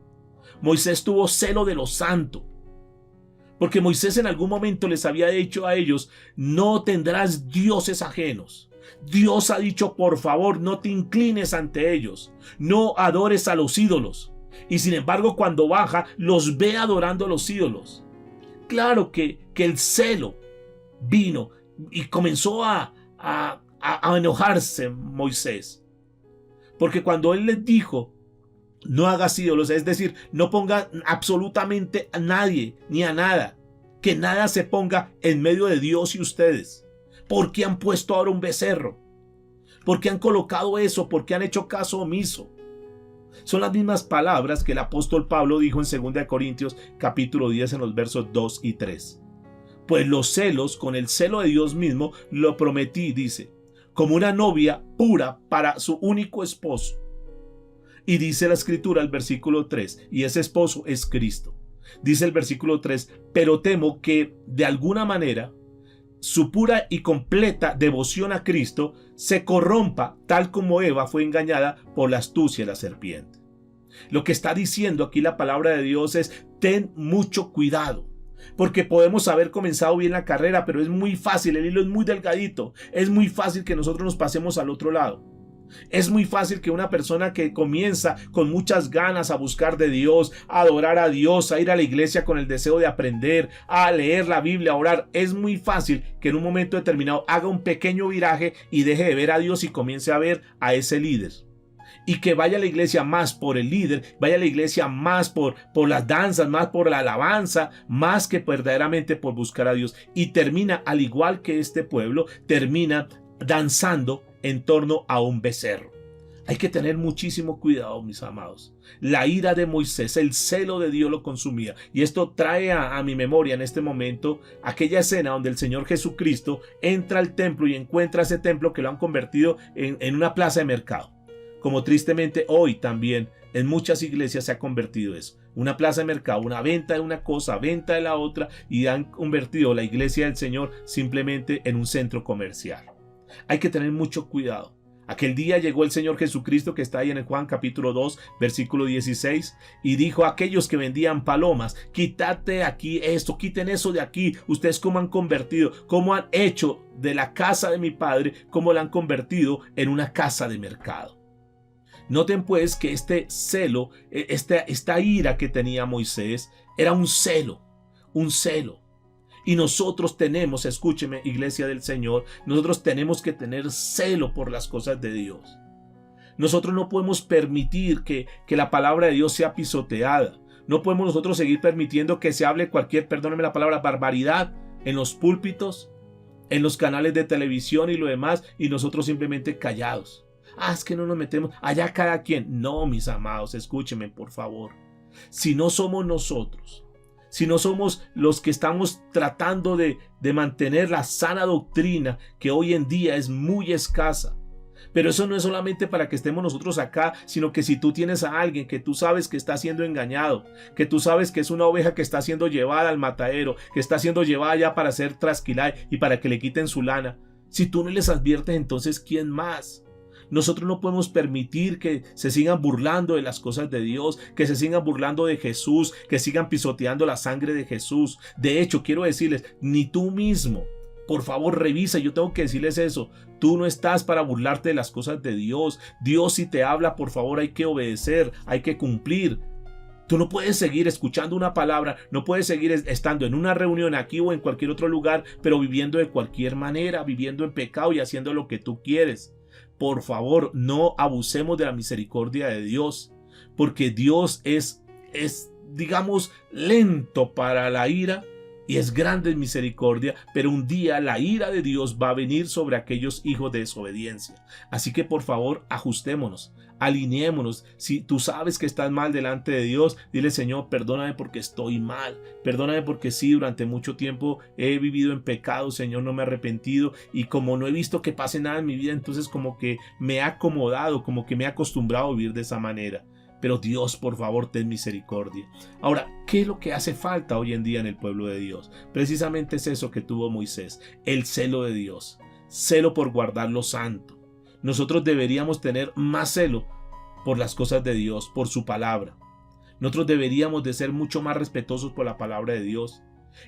Moisés tuvo celo de lo santo. Porque Moisés en algún momento les había dicho a ellos, no tendrás dioses ajenos. Dios ha dicho, por favor, no te inclines ante ellos, no adores a los ídolos. Y sin embargo, cuando baja, los ve adorando a los ídolos. Claro que el celo vino y comenzó a enojarse Moisés. Porque cuando él les dijo, no hagas ídolos, es decir, no ponga absolutamente a nadie ni a nada Que nada se ponga en medio de Dios y ustedes. ¿Por qué han puesto ahora un becerro? ¿Por qué han colocado eso? ¿Por qué han hecho caso omiso? Son las mismas palabras que el apóstol Pablo dijo en 2 Corintios capítulo 10 en los versos 2 y 3. Pues los celos, con el celo de Dios mismo, lo prometí, dice, como una novia pura para su único esposo. Y dice la escritura, el versículo 3, y ese esposo es Cristo. Dice el versículo 3, pero temo que de alguna manera su pura y completa devoción a Cristo se corrompa, tal como Eva fue engañada por la astucia de la serpiente. Lo que está diciendo aquí la palabra de Dios es: ten mucho cuidado, porque podemos haber comenzado bien la carrera, pero es muy fácil, el hilo es muy delgadito, es muy fácil que nosotros nos pasemos al otro lado. Es muy fácil que una persona que comienza con muchas ganas a buscar de Dios, a adorar a Dios, a ir a la iglesia con el deseo de aprender, a leer la Biblia, a orar, es muy fácil que en un momento determinado haga un pequeño viraje y deje de ver a Dios y comience a ver a ese líder. Y que vaya a la iglesia más por el líder, vaya a la iglesia más por las danzas, más por la alabanza, más que verdaderamente por buscar a Dios. Y termina, al igual que este pueblo, termina danzando en torno a un becerro. Hay que tener muchísimo cuidado, mis amados. La ira de Moisés, el celo de Dios lo consumía. Y esto trae a mi memoria en este momento aquella escena donde el Señor Jesucristo entra al templo y encuentra ese templo que lo han convertido en una plaza de mercado. Como tristemente hoy también en muchas iglesias se ha convertido eso. Una plaza de mercado, una venta de una cosa, venta de la otra, y han convertido la iglesia del Señor simplemente en un centro comercial. Hay que tener mucho cuidado. Aquel día llegó el Señor Jesucristo, que está ahí en el Juan capítulo 2, versículo 16, y dijo a aquellos que vendían palomas: quítate aquí esto, quiten eso de aquí. Ustedes cómo han convertido, cómo han hecho de la casa de mi Padre, cómo la han convertido en una casa de mercado. Noten pues que este celo, esta ira que tenía Moisés, era un celo. Y nosotros tenemos, escúcheme, iglesia del Señor, nosotros tenemos que tener celo por las cosas de Dios. Nosotros no podemos permitir que la palabra de Dios sea pisoteada. No podemos nosotros seguir permitiendo que se hable cualquier, perdónenme la palabra, barbaridad en los púlpitos, en los canales de televisión y lo demás, y nosotros simplemente callados. Es que no nos metemos, allá cada quien. No, mis amados, escúchenme por favor. Si no somos nosotros, si no somos los que estamos tratando de mantener la sana doctrina, que hoy en día es muy escasa. Pero eso no es solamente para que estemos nosotros acá, sino que si tú tienes a alguien que tú sabes que está siendo engañado, que tú sabes que es una oveja que está siendo llevada al matadero, que está siendo llevada ya para ser trasquilada y para que le quiten su lana, si tú no les adviertes, entonces ¿quién más? Nosotros no podemos permitir que se sigan burlando de las cosas de Dios, que se sigan burlando de Jesús, que sigan pisoteando la sangre de Jesús. De hecho, quiero decirles, ni tú mismo, por favor revisa, yo tengo que decirles eso, tú no estás para burlarte de las cosas de Dios. Dios si te habla, por favor hay que obedecer, hay que cumplir. Tú no puedes seguir escuchando una palabra, no puedes seguir estando en una reunión aquí o en cualquier otro lugar, pero viviendo de cualquier manera, viviendo en pecado y haciendo lo que tú quieres. Por favor, no abusemos de la misericordia de Dios, porque Dios es, digamos, lento para la ira y es grande en misericordia, pero un día la ira de Dios va a venir sobre aquellos hijos de desobediencia. Así que por favor, ajustémonos, alineémonos. Si tú sabes que estás mal delante de Dios, dile: Señor, perdóname porque estoy mal, perdóname porque sí, durante mucho tiempo he vivido en pecado, Señor, no me he arrepentido, y como no he visto que pase nada en mi vida, entonces como que me he acomodado, como que me he acostumbrado a vivir de esa manera. Pero Dios, por favor, ten misericordia. Ahora, ¿qué es lo que hace falta hoy en día en el pueblo de Dios? Precisamente es eso que tuvo Moisés, el celo de Dios, celo por guardar lo santo. Nosotros deberíamos tener más celo por las cosas de Dios, por su palabra. Nosotros deberíamos de ser mucho más respetuosos por la palabra de Dios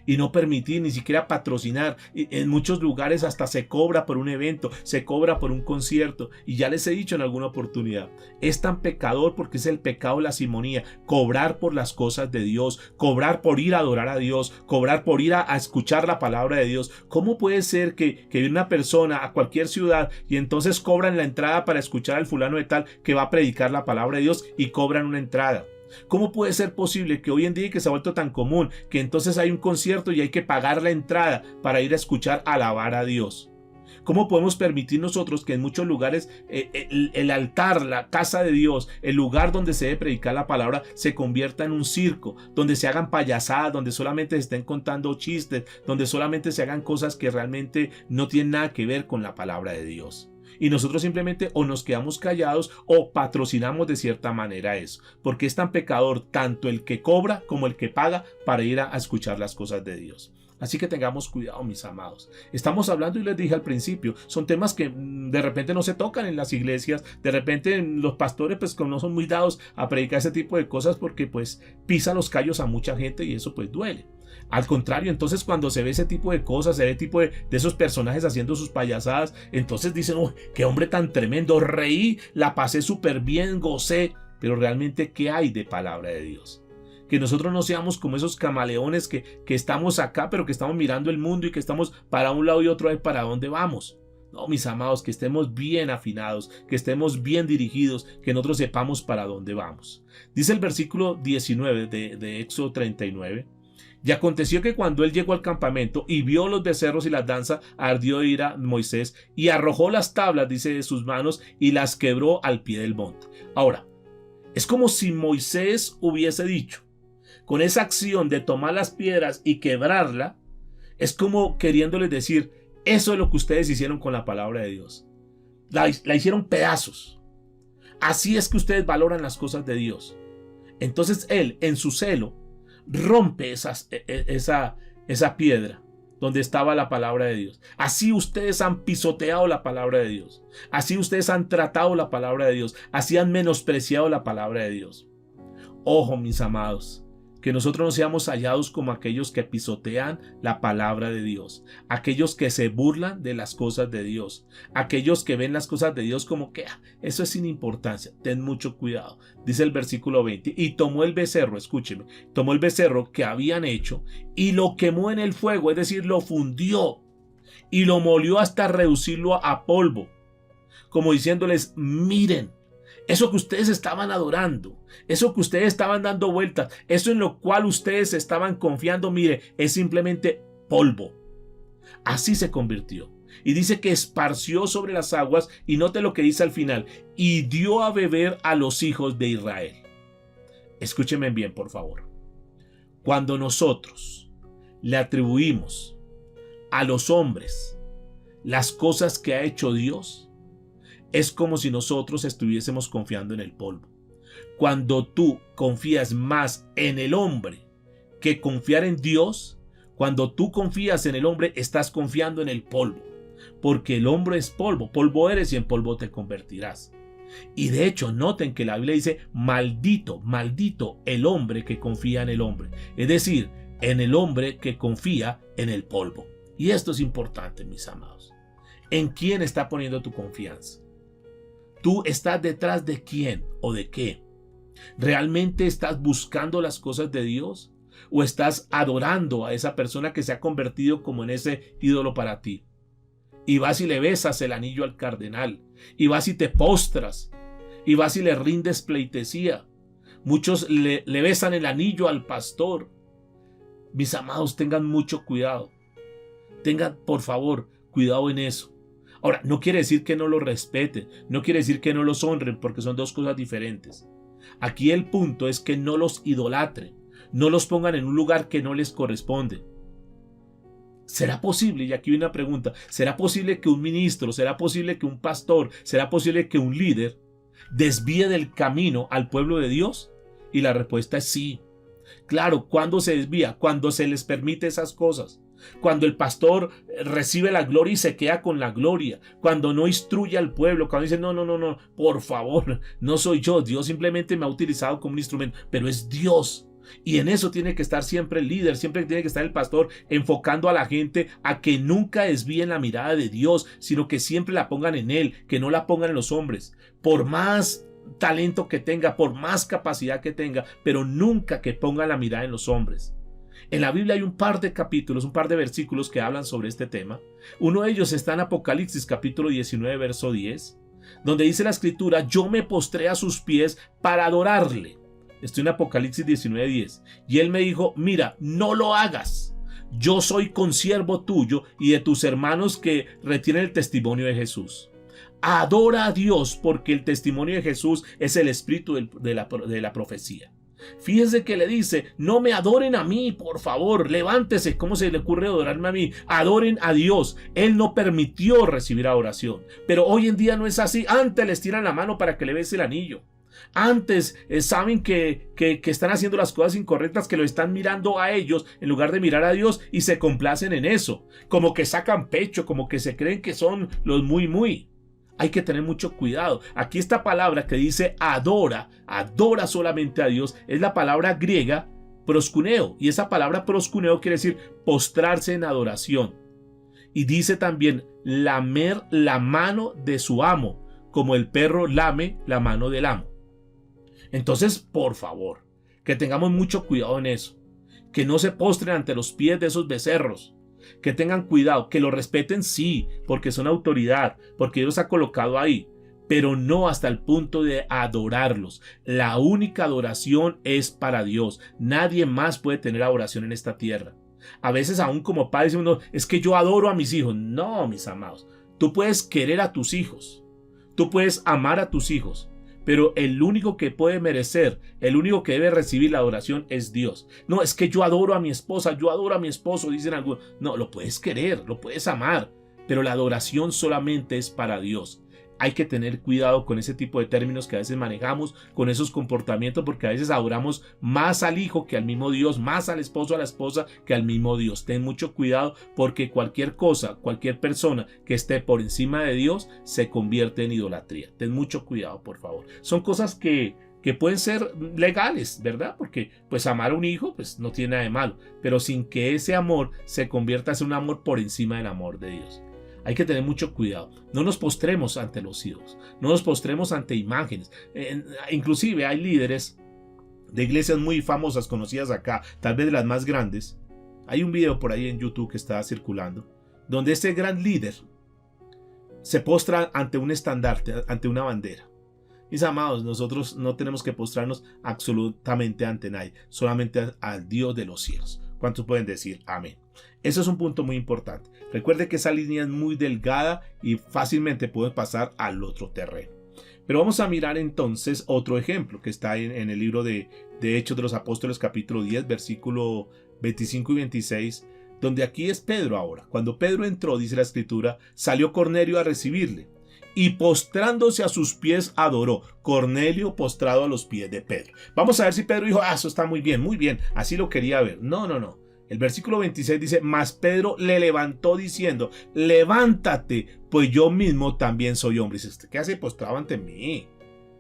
y no permitir ni siquiera patrocinar. En muchos lugares hasta se cobra por un evento, se cobra por un concierto, y ya les he dicho en alguna oportunidad, es tan pecador porque es el pecado de la simonía, cobrar por las cosas de Dios, cobrar por ir a adorar a Dios, cobrar por ir a escuchar la palabra de Dios. ¿Cómo puede ser que viene una persona a cualquier ciudad y entonces cobran la entrada para escuchar al fulano de tal que va a predicar la palabra de Dios y cobran una entrada? ¿Cómo puede ser posible que hoy en día, que se ha vuelto tan común, que entonces hay un concierto y hay que pagar la entrada para ir a escuchar alabar a Dios? ¿Cómo podemos permitir nosotros que en muchos lugares el altar, la casa de Dios, el lugar donde se debe predicar la palabra, se convierta en un circo, donde se hagan payasadas, donde solamente se estén contando chistes, donde solamente se hagan cosas que realmente no tienen nada que ver con la palabra de Dios? Y nosotros simplemente o nos quedamos callados o patrocinamos de cierta manera eso, porque es tan pecador tanto el que cobra como el que paga para ir a escuchar las cosas de Dios. Así que tengamos cuidado, mis amados. Estamos hablando, y les dije al principio, son temas que de repente no se tocan en las iglesias. De repente los pastores pues no son muy dados a predicar ese tipo de cosas, porque pues pisa los callos a mucha gente y eso pues duele. Al contrario, entonces cuando se ve ese tipo de cosas, se ve tipo de esos personajes haciendo sus payasadas, entonces dicen, oh, qué hombre tan tremendo, reí, la pasé súper bien, gocé. Pero realmente, ¿qué hay de palabra de Dios? Que nosotros no seamos como esos camaleones que estamos acá, pero que estamos mirando el mundo y que estamos para un lado y otro, a ver para dónde vamos. No, mis amados, que estemos bien afinados, que estemos bien dirigidos, que nosotros sepamos para dónde vamos. Dice el versículo 19 de Éxodo 39. Y aconteció que cuando él llegó al campamento y vio los becerros y las danzas, ardió de ira Moisés y arrojó las tablas, dice, de sus manos y las quebró al pie del monte. Ahora, es como si Moisés hubiese dicho, con esa acción de tomar las piedras y quebrarla, es como queriéndoles decir, eso es lo que ustedes hicieron con la palabra de Dios. La hicieron pedazos. Así es que ustedes valoran las cosas de Dios. Entonces él, en su celo, rompe esa piedra donde estaba la palabra de Dios. Así ustedes han pisoteado la palabra de Dios. Así ustedes han tratado la palabra de Dios. Así han menospreciado la palabra de Dios. Ojo, mis amados, que nosotros no seamos hallados como aquellos que pisotean la palabra de Dios, aquellos que se burlan de las cosas de Dios, aquellos que ven las cosas de Dios como que eso es sin importancia. Ten mucho cuidado. Dice el versículo 20, y tomó el becerro, escúcheme, tomó el becerro que habían hecho y lo quemó en el fuego, es decir, lo fundió y lo molió hasta reducirlo a polvo, como diciéndoles, miren, eso que ustedes estaban adorando, eso que ustedes estaban dando vueltas, eso en lo cual ustedes estaban confiando, mire, es simplemente polvo. Así se convirtió. Y dice que esparció sobre las aguas, y note lo que dice al final, y dio a beber a los hijos de Israel. Escúchenme bien, por favor. Cuando nosotros le atribuimos a los hombres las cosas que ha hecho Dios, es como si nosotros estuviésemos confiando en el polvo. Cuando tú confías más en el hombre que confiar en Dios, cuando tú confías en el hombre, estás confiando en el polvo. Porque el hombre es polvo, polvo eres y en polvo te convertirás. Y de hecho, noten que la Biblia dice, maldito, maldito el hombre que confía en el hombre. Es decir, en el hombre que confía en el polvo. Y esto es importante, mis amados. ¿En quién está poniendo tu confianza? ¿Tú estás detrás de quién o de qué? ¿Realmente estás buscando las cosas de Dios? ¿O estás adorando a esa persona que se ha convertido como en ese ídolo para ti? Y vas y le besas el anillo al cardenal. Y vas y te postras. Y vas y le rindes pleitesía. Muchos le besan el anillo al pastor. Mis amados, tengan mucho cuidado. Tengan, por favor, cuidado en eso. Ahora, no quiere decir que no los respeten, no quiere decir que no los honren, porque son dos cosas diferentes. Aquí el punto es que no los idolatren, no los pongan en un lugar que no les corresponde. ¿Será posible? Y aquí viene una pregunta. ¿Será posible que un ministro, será posible que un pastor, será posible que un líder desvíe del camino al pueblo de Dios? Y la respuesta es sí. Claro, ¿cuándo se desvía? Cuando se les permite esas cosas. Cuando el pastor recibe la gloria y se queda con la gloria, cuando no instruye al pueblo, cuando dice no, por favor, no soy yo, Dios simplemente me ha utilizado como un instrumento, pero es Dios. Y en eso tiene que estar siempre el líder, siempre tiene que estar el pastor enfocando a la gente a que nunca desvíen la mirada de Dios, sino que siempre la pongan en Él, que no la pongan en los hombres. Por más talento que tenga, por más capacidad que tenga, pero nunca que ponga la mirada en los hombres. En la Biblia hay un par de capítulos, un par de versículos que hablan sobre este tema. Uno de ellos está en Apocalipsis capítulo 19, verso 10, donde dice la escritura, yo me postré a sus pies para adorarle. Estoy en Apocalipsis 19:10. Y él me dijo, mira, no lo hagas. Yo soy consiervo tuyo y de tus hermanos que retienen el testimonio de Jesús. Adora a Dios porque el testimonio de Jesús es el espíritu de la profecía. Fíjense que le dice, no me adoren a mí, por favor, levántese. ¿Cómo se le ocurre adorarme a mí? Adoren a Dios. Él no permitió recibir adoración, pero hoy en día no es así. Antes les tiran la mano para que le bese el anillo. Antes saben que están haciendo las cosas incorrectas, que lo están mirando a ellos en lugar de mirar a Dios, y se complacen en eso. Como que sacan pecho, como que se creen que son los muy. Hay que tener mucho cuidado. Aquí esta palabra que dice adora solamente a Dios, es la palabra griega proskuneo. Y esa palabra proskuneo quiere decir postrarse en adoración. Y dice también lamer la mano de su amo, como el perro lame la mano del amo. Entonces, por favor, que tengamos mucho cuidado en eso. Que no se postren ante los pies de esos becerros. Que tengan cuidado, que lo respeten sí, porque son autoridad, porque Dios los ha colocado ahí, pero no hasta el punto de adorarlos. La única adoración es para Dios. Nadie más puede tener adoración en esta tierra. A veces aún como padre dice uno, es que yo adoro a mis hijos. No, mis amados, tú puedes querer a tus hijos, tú puedes amar a tus hijos, pero el único que puede merecer, el único que debe recibir la adoración es Dios. No, es que yo adoro a mi esposa, yo adoro a mi esposo, dicen algunos. No, lo puedes querer, lo puedes amar, pero la adoración solamente es para Dios. Hay que tener cuidado con ese tipo de términos que a veces manejamos, con esos comportamientos, porque a veces adoramos más al hijo que al mismo Dios, más al esposo, a la esposa que al mismo Dios. Ten mucho cuidado, porque cualquier cosa, cualquier persona que esté por encima de Dios se convierte en idolatría. Ten mucho cuidado, por favor. Son cosas que pueden ser legales, ¿verdad? Porque pues amar a un hijo pues no tiene nada de malo, pero sin que ese amor se convierta en un amor por encima del amor de Dios. Hay que tener mucho cuidado. No nos postremos ante los ídolos. No nos postremos ante imágenes. Inclusive hay líderes de iglesias muy famosas, conocidas acá, tal vez de las más grandes. Hay un video por ahí en YouTube que está circulando, donde este gran líder se postra ante un estandarte, ante una bandera. Mis amados, nosotros no tenemos que postrarnos absolutamente ante nadie, solamente al Dios de los cielos. ¿Cuántos pueden decir amén? Eso es un punto muy importante. Recuerde que esa línea es muy delgada y fácilmente puede pasar al otro terreno. Pero vamos a mirar entonces otro ejemplo que está en el libro de Hechos de los Apóstoles, capítulo 10, versículo 25 y 26, donde aquí es Pedro ahora. Cuando Pedro entró, dice la escritura, salió Cornelio a recibirle y postrándose a sus pies adoró. Cornelio postrado a los pies de Pedro. Vamos a ver si Pedro dijo, eso está muy bien, así lo quería ver. No. El versículo 26 dice, mas Pedro le levantó diciendo, levántate, pues yo mismo también soy hombre. Dice, ¿qué hace postrado ante mí?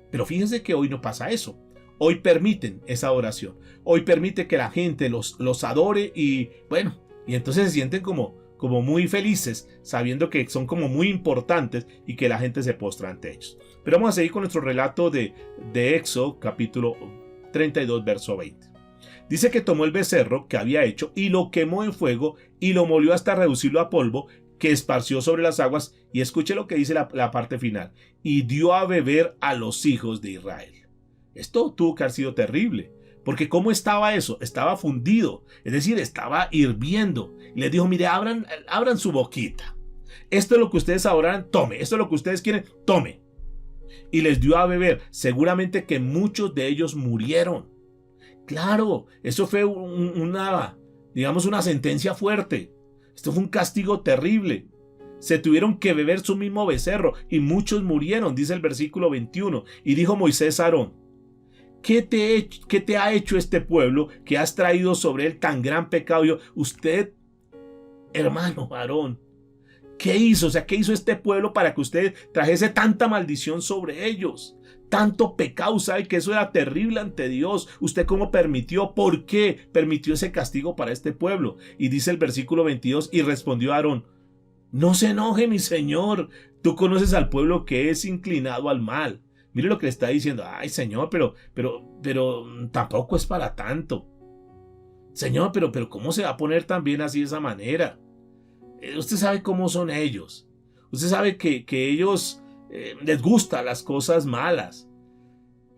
Pero fíjense que hoy no pasa eso. Hoy permiten esa adoración. Hoy permite que la gente los adore y bueno, y entonces se sienten como muy felices, sabiendo que son como muy importantes y que la gente se postra ante ellos. Pero vamos a seguir con nuestro relato de Éxodo, capítulo 32, verso 20. Dice que tomó el becerro que había hecho y lo quemó en fuego y lo molió hasta reducirlo a polvo, que esparció sobre las aguas. Y escuche lo que dice la parte final. Y dio a beber a los hijos de Israel. Esto tuvo que haber sido terrible. Porque ¿cómo estaba eso? Estaba fundido. Es decir, estaba hirviendo. Y les dijo, mire, abran su boquita. Esto es lo que ustedes adoran, tome. Esto es lo que ustedes quieren, tome. Y les dio a beber. Seguramente que muchos de ellos murieron. Claro, eso fue una sentencia fuerte. Esto fue un castigo terrible. Se tuvieron que beber su mismo becerro y muchos murieron, dice el versículo 21. Y dijo Moisés a Aarón, ¿qué te ha hecho este pueblo que has traído sobre él tan gran pecado? Usted, hermano Aarón, ¿qué hizo? O sea, ¿qué hizo este pueblo para que usted trajese tanta maldición sobre ellos? Tanto pecado, ¿sabe que eso era terrible ante Dios? ¿Usted cómo permitió? ¿Por qué permitió ese castigo para este pueblo? Y dice el versículo 22, y respondió Aarón, no se enoje mi señor, tú conoces al pueblo que es inclinado al mal. Mire lo que le está diciendo, ay señor, pero tampoco es para tanto. Señor, pero ¿cómo se va a poner también así de esa manera? Usted sabe cómo son ellos. Usted sabe que ellos les gustan las cosas malas.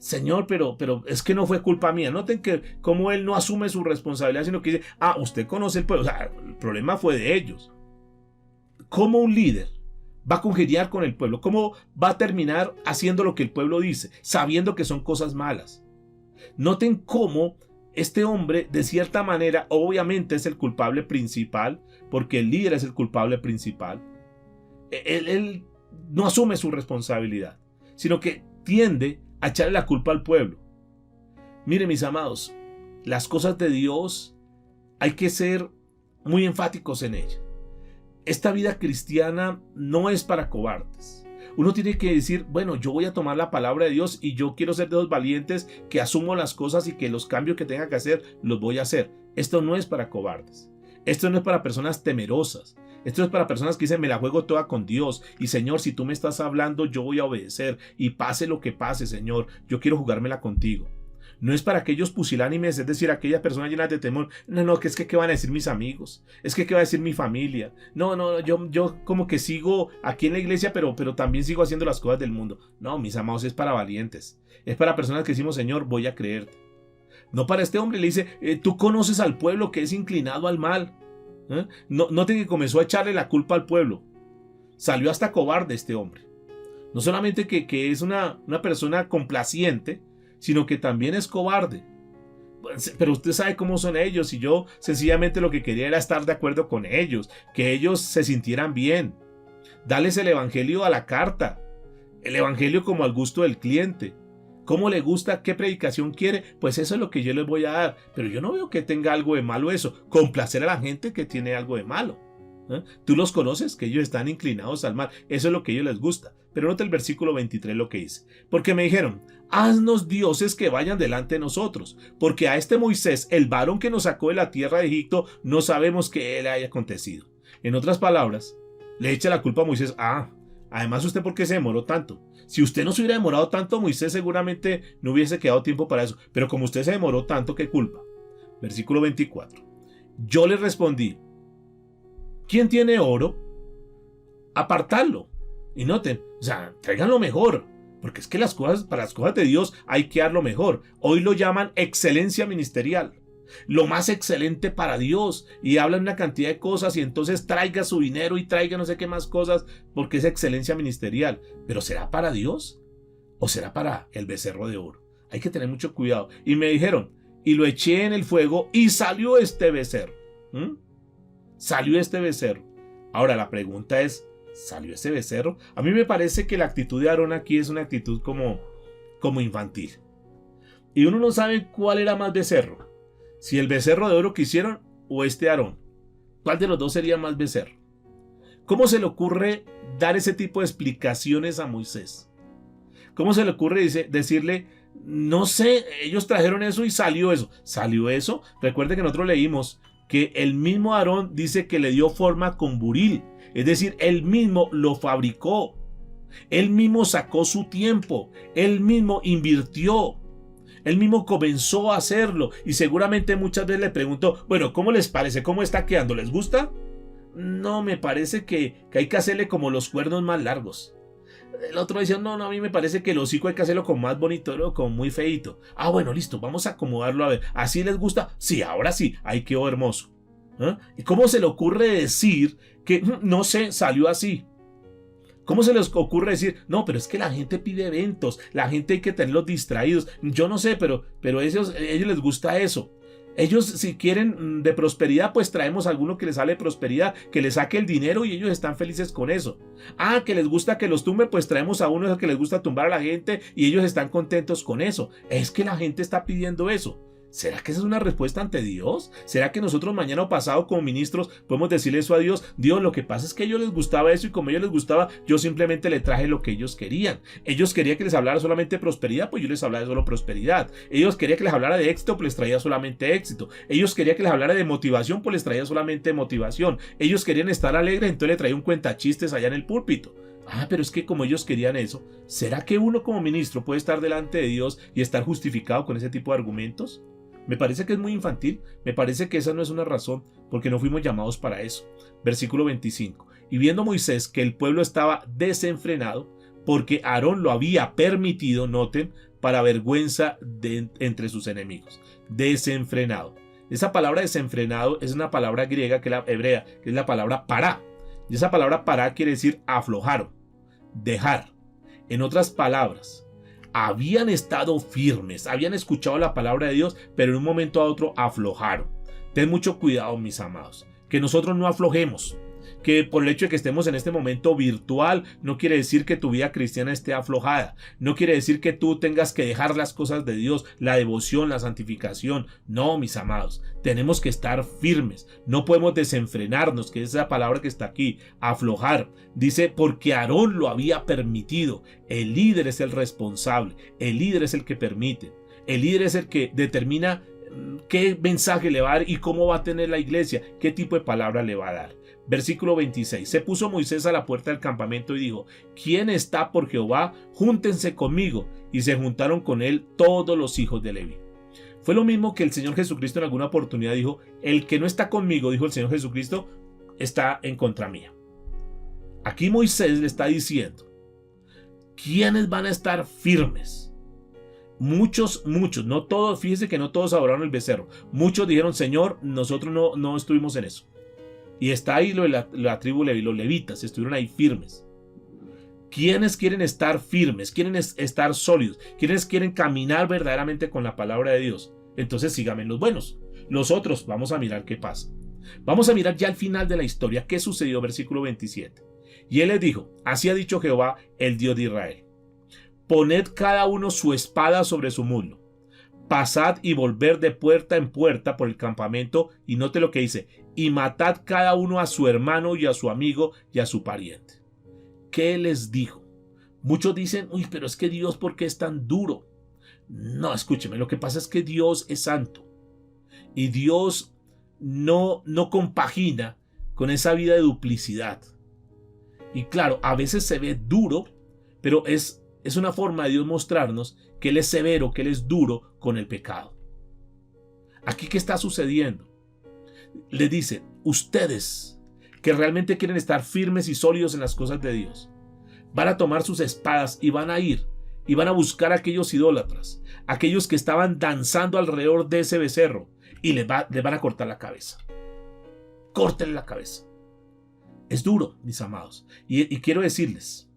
Señor, pero es que no fue culpa mía. Noten que como él no asume su responsabilidad, sino que dice, usted conoce el pueblo. O sea, el problema fue de ellos. ¿Cómo un líder va a congeniar con el pueblo? ¿Cómo va a terminar haciendo lo que el pueblo dice, sabiendo que son cosas malas? Noten cómo este hombre, de cierta manera, obviamente es el culpable principal, porque el líder es el culpable principal. Él no asume su responsabilidad, sino que tiende a echarle la culpa al pueblo. Miren, mis amados, las cosas de Dios hay que ser muy enfáticos en ellas. Esta vida cristiana no es para cobardes. Uno tiene que decir, bueno, yo voy a tomar la palabra de Dios y yo quiero ser de los valientes que asumo las cosas y que los cambios que tenga que hacer los voy a hacer. Esto no es para cobardes. Esto no es para personas temerosas. Esto es para personas que dicen, me la juego toda con Dios. Y Señor, si tú me estás hablando, yo voy a obedecer. Y pase lo que pase, Señor, yo quiero jugármela contigo. No es para aquellos pusilánimes, es decir, aquellas personas llenas de temor. No, que es que qué van a decir mis amigos. Es que qué va a decir mi familia. No, yo como que sigo aquí en la iglesia, pero también sigo haciendo las cosas del mundo. No, mis amados, es para valientes. Es para personas que decimos, Señor, voy a creerte. No para este hombre, le dice, tú conoces al pueblo que es inclinado al mal. Noten que comenzó a echarle la culpa al pueblo. Salió hasta cobarde este hombre. No solamente que es una persona complaciente, sino que también es cobarde. Pero usted sabe cómo son ellos, y yo sencillamente lo que quería era estar de acuerdo con ellos, que ellos se sintieran bien. Darles el evangelio a la carta, el evangelio como al gusto del cliente. ¿Cómo le gusta? ¿Qué predicación quiere? Pues eso es lo que yo les voy a dar. Pero yo no veo que tenga algo de malo eso. Complacer a la gente que tiene algo de malo. Tú los conoces, que ellos están inclinados al mal. Eso es lo que a ellos les gusta. Pero nota el versículo 23 lo que dice. Porque me dijeron, haznos dioses que vayan delante de nosotros. Porque a este Moisés, el varón que nos sacó de la tierra de Egipto, no sabemos que él haya acontecido. En otras palabras, le echa la culpa a Moisés. Además, ¿usted por qué se demoró tanto? Si usted no se hubiera demorado tanto, Moisés seguramente no hubiese quedado tiempo para eso. Pero como usted se demoró tanto, ¿qué culpa? Versículo 24. Yo le respondí, ¿quién tiene oro? Apartadlo. Y noten, traigan lo mejor. Porque es que para las cosas de Dios hay que dar lo mejor. Hoy lo llaman excelencia ministerial. Lo más excelente para Dios, y hablan una cantidad de cosas, y entonces traiga su dinero y traiga no sé qué más cosas porque es excelencia ministerial. Pero ¿será para Dios o será para el becerro de oro? Hay que tener mucho cuidado. Y me dijeron, y lo eché en el fuego y salió este becerro. Salió este becerro. Ahora la pregunta es, ¿salió ese becerro? A mí me parece que la actitud de Aarón aquí es una actitud como infantil, y uno no sabe cuál era más becerro. Si el becerro de oro que hicieron o este Aarón. ¿Cuál de los dos sería más becerro? ¿Cómo se le ocurre dar ese tipo de explicaciones a Moisés? ¿Cómo se le ocurre decirle, no sé, ellos trajeron eso y salió eso? ¿Salió eso? Recuerde que nosotros leímos que el mismo Aarón dice que le dio forma con buril. Es decir, él mismo lo fabricó. Él mismo sacó su tiempo. Él mismo invirtió. Él mismo comenzó a hacerlo, y seguramente muchas veces le preguntó, bueno, ¿cómo les parece? ¿Cómo está quedando? ¿Les gusta? No, me parece que hay que hacerle como los cuernos más largos. El otro dice, no, a mí me parece que el hocico hay que hacerlo como más bonito, ¿no? Como muy feíto. Bueno, listo, vamos a acomodarlo a ver. ¿Así les gusta? Sí, ahora sí, ahí quedó hermoso. ¿Y cómo se le ocurre decir que, no sé, salió así? ¿Cómo se les ocurre decir, no, pero es que la gente pide eventos, la gente hay que tenerlos distraídos? Yo no sé, pero a ellos les gusta eso. Ellos, si quieren de prosperidad, pues traemos a alguno que les sale de prosperidad, que les saque el dinero, y ellos están felices con eso. Que les gusta que los tumben, pues traemos a uno que les gusta tumbar a la gente y ellos están contentos con eso. Es que la gente está pidiendo eso. ¿Será que esa es una respuesta ante Dios? ¿Será que nosotros mañana o pasado como ministros podemos decirle eso a Dios? Dios, lo que pasa es que a ellos les gustaba eso, y como a ellos les gustaba, yo simplemente le traje lo que ellos querían. Ellos querían que les hablara solamente de prosperidad, pues yo les hablaba de solo prosperidad. Ellos querían que les hablara de éxito, pues les traía solamente éxito. Ellos querían que les hablara de motivación, pues les traía solamente motivación. Ellos querían estar alegres, entonces le traía un cuentachistes allá en el púlpito. Pero es que como ellos querían eso, ¿será que uno como ministro puede estar delante de Dios y estar justificado con ese tipo de argumentos? Me parece que es muy infantil, me parece que esa no es una razón, porque no fuimos llamados para eso. Versículo 25. Y viendo Moisés que el pueblo estaba desenfrenado, porque Aarón lo había permitido, noten, para vergüenza entre sus enemigos. Desenfrenado. Esa palabra desenfrenado es una palabra griega, que es la hebrea, que es la palabra pará. Y esa palabra pará quiere decir aflojar, dejar. En otras palabras, habían estado firmes, habían escuchado la palabra de Dios, pero en un momento a otro aflojaron. Ten mucho cuidado, mis amados, que nosotros no aflojemos. Que por el hecho de que estemos en este momento virtual no quiere decir que tu vida cristiana esté aflojada, no quiere decir que tú tengas que dejar las cosas de Dios, la devoción, la santificación. No, mis amados, tenemos que estar firmes, no podemos desenfrenarnos, que es esa palabra que está aquí, aflojar. Dice, porque Aarón lo había permitido. El líder es el responsable, el líder es el que permite, el líder es el que determina qué mensaje le va a dar y cómo va a tener la iglesia, qué tipo de palabra le va a dar. Versículo 26. Se puso Moisés a la puerta del campamento y dijo: ¿Quién está por Jehová? Júntense conmigo. Y se juntaron con él todos los hijos de Leví. Fue lo mismo que el Señor Jesucristo en alguna oportunidad dijo: el que no está conmigo, dijo el Señor Jesucristo, está en contra mía. Aquí Moisés le está diciendo: ¿quiénes van a estar firmes? Muchos, no todos, fíjese que no todos adoraron el becerro. Muchos dijeron: Señor, nosotros no estuvimos en eso. Y está ahí la tribu Leví, los levitas estuvieron ahí firmes. ¿Quiénes quieren estar firmes? ¿Quieren estar sólidos? ¿Quiénes quieren caminar verdaderamente con la palabra de Dios? Entonces síganme los buenos. Los otros, vamos a mirar qué pasa. Vamos a mirar ya al final de la historia qué sucedió, versículo 27. Y él les dijo: así ha dicho Jehová, el Dios de Israel: poned cada uno su espada sobre su muslo. Pasad y volver de puerta en puerta por el campamento, y note lo que dice: y matad cada uno a su hermano y a su amigo y a su pariente. ¿Qué les dijo? Muchos dicen: uy, pero es que Dios, ¿por qué es tan duro? No, escúcheme, lo que pasa es que Dios es santo. Y Dios no compagina con esa vida de duplicidad. Y claro, a veces se ve duro, pero es una forma de Dios mostrarnos que Él es severo, que Él es duro con el pecado. Aquí, ¿qué está sucediendo? Le dice: ustedes que realmente quieren estar firmes y sólidos en las cosas de Dios, van a tomar sus espadas y van a ir y van a buscar a aquellos idólatras, aquellos que estaban danzando alrededor de ese becerro, y les van a cortar la cabeza. Córtenle la cabeza. Es duro, mis amados. Y quiero decirles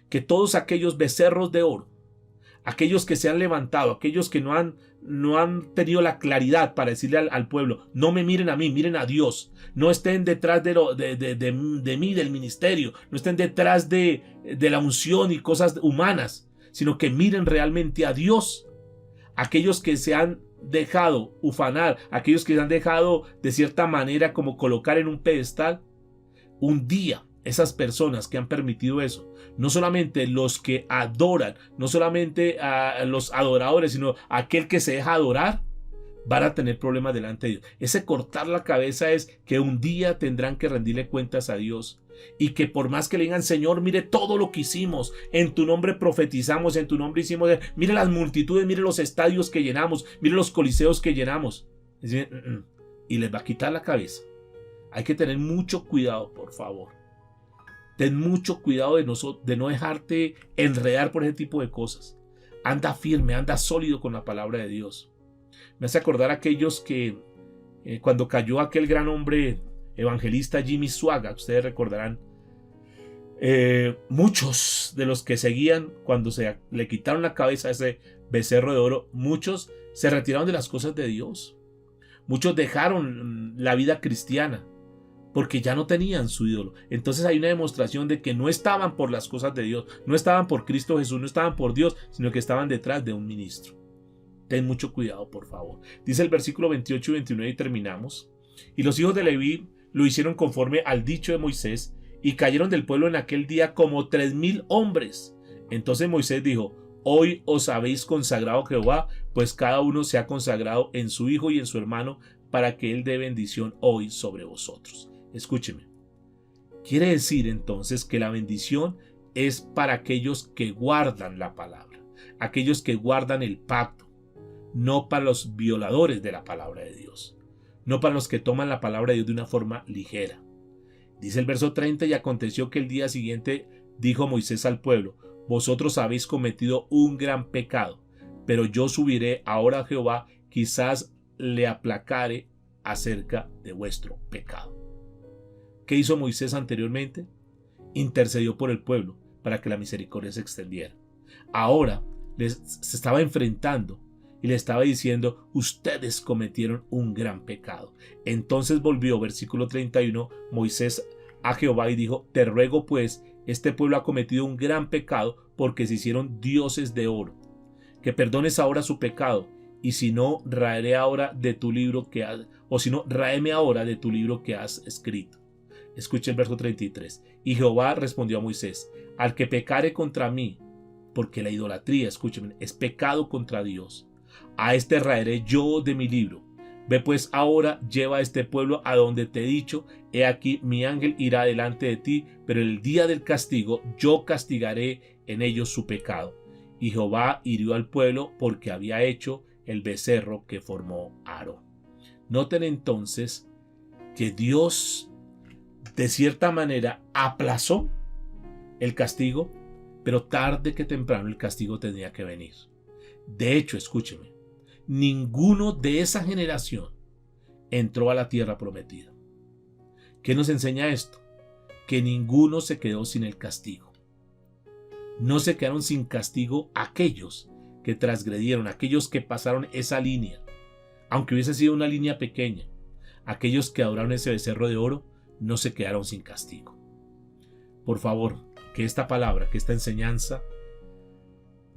que todos aquellos becerros de oro, aquellos que se han levantado, aquellos que no han tenido la claridad para decirle al pueblo: no me miren a mí, miren a Dios, no estén detrás de mí, del ministerio, no estén detrás de la unción y cosas humanas, sino que miren realmente a Dios. Aquellos que se han dejado ufanar, aquellos que se han dejado de cierta manera como colocar en un pedestal, un día esas personas que han permitido eso, no solamente los que adoran, no solamente a los adoradores, sino aquel que se deja adorar, van a tener problemas delante de Dios. Ese cortar la cabeza es que un día tendrán que rendirle cuentas a Dios, y que por más que le digan: Señor, mire todo lo que hicimos, en tu nombre profetizamos, en tu nombre hicimos, mire las multitudes, mire los estadios que llenamos, mire los coliseos que llenamos, y les va a quitar la cabeza. Hay que tener mucho cuidado, por favor. Ten mucho cuidado de no dejarte enredar por ese tipo de cosas. Anda firme, anda sólido con la palabra de Dios. Me hace acordar a aquellos que cuando cayó aquel gran hombre evangelista Jimmy Swaggart, ustedes recordarán, muchos de los que seguían, cuando le quitaron la cabeza a ese becerro de oro, muchos se retiraron de las cosas de Dios. Muchos dejaron la vida cristiana porque ya no tenían su ídolo. Entonces hay una demostración de que no estaban por las cosas de Dios, no estaban por Cristo Jesús, no estaban por Dios, sino que estaban detrás de un ministro. Ten mucho cuidado, por favor. Dice el versículo 28 y 29 y terminamos: y los hijos de Leví lo hicieron conforme al dicho de Moisés, y cayeron del pueblo en aquel día como 3,000 hombres. Entonces Moisés dijo: hoy os habéis consagrado a Jehová, pues cada uno se ha consagrado en su hijo y en su hermano, para que él dé bendición hoy sobre vosotros. Escúcheme. Quiere decir entonces que la bendición es para aquellos que guardan la palabra, aquellos que guardan el pacto, no para los violadores de la palabra de Dios, no para los que toman la palabra de Dios de una forma ligera. Dice el verso 30: y aconteció que el día siguiente dijo Moisés al pueblo: vosotros habéis cometido un gran pecado, pero yo subiré ahora a Jehová, quizás le aplacare acerca de vuestro pecado. ¿Qué hizo Moisés anteriormente? Intercedió por el pueblo para que la misericordia se extendiera. Ahora se estaba enfrentando y le estaba diciendo: ustedes cometieron un gran pecado. Entonces volvió, versículo 31, Moisés a Jehová y dijo: te ruego pues, este pueblo ha cometido un gran pecado porque se hicieron dioses de oro, que perdones ahora su pecado, y si no, raeré ahora de tu libro que has, o si no, ráeme ahora de tu libro que has escrito. Escucha el verso 33. Y Jehová respondió a Moisés: al que pecare contra mí, porque la idolatría, escúchame, es pecado contra Dios, a este raeré yo de mi libro. Ve pues ahora, lleva a este pueblo a donde te he dicho, he aquí mi ángel irá delante de ti, pero el día del castigo yo castigaré en ellos su pecado. Y Jehová hirió al pueblo porque había hecho el becerro que formó Aarón. Noten entonces que Dios de cierta manera aplazó el castigo, pero tarde que temprano el castigo tenía que venir. De hecho, escúcheme, ninguno de esa generación entró a la tierra prometida. ¿Qué nos enseña esto? Que ninguno se quedó sin el castigo. No se quedaron sin castigo aquellos que transgredieron, aquellos que pasaron esa línea, aunque hubiese sido una línea pequeña. Aquellos que adoraron ese becerro de oro no se quedaron sin castigo. Por favor, que esta palabra, que esta enseñanza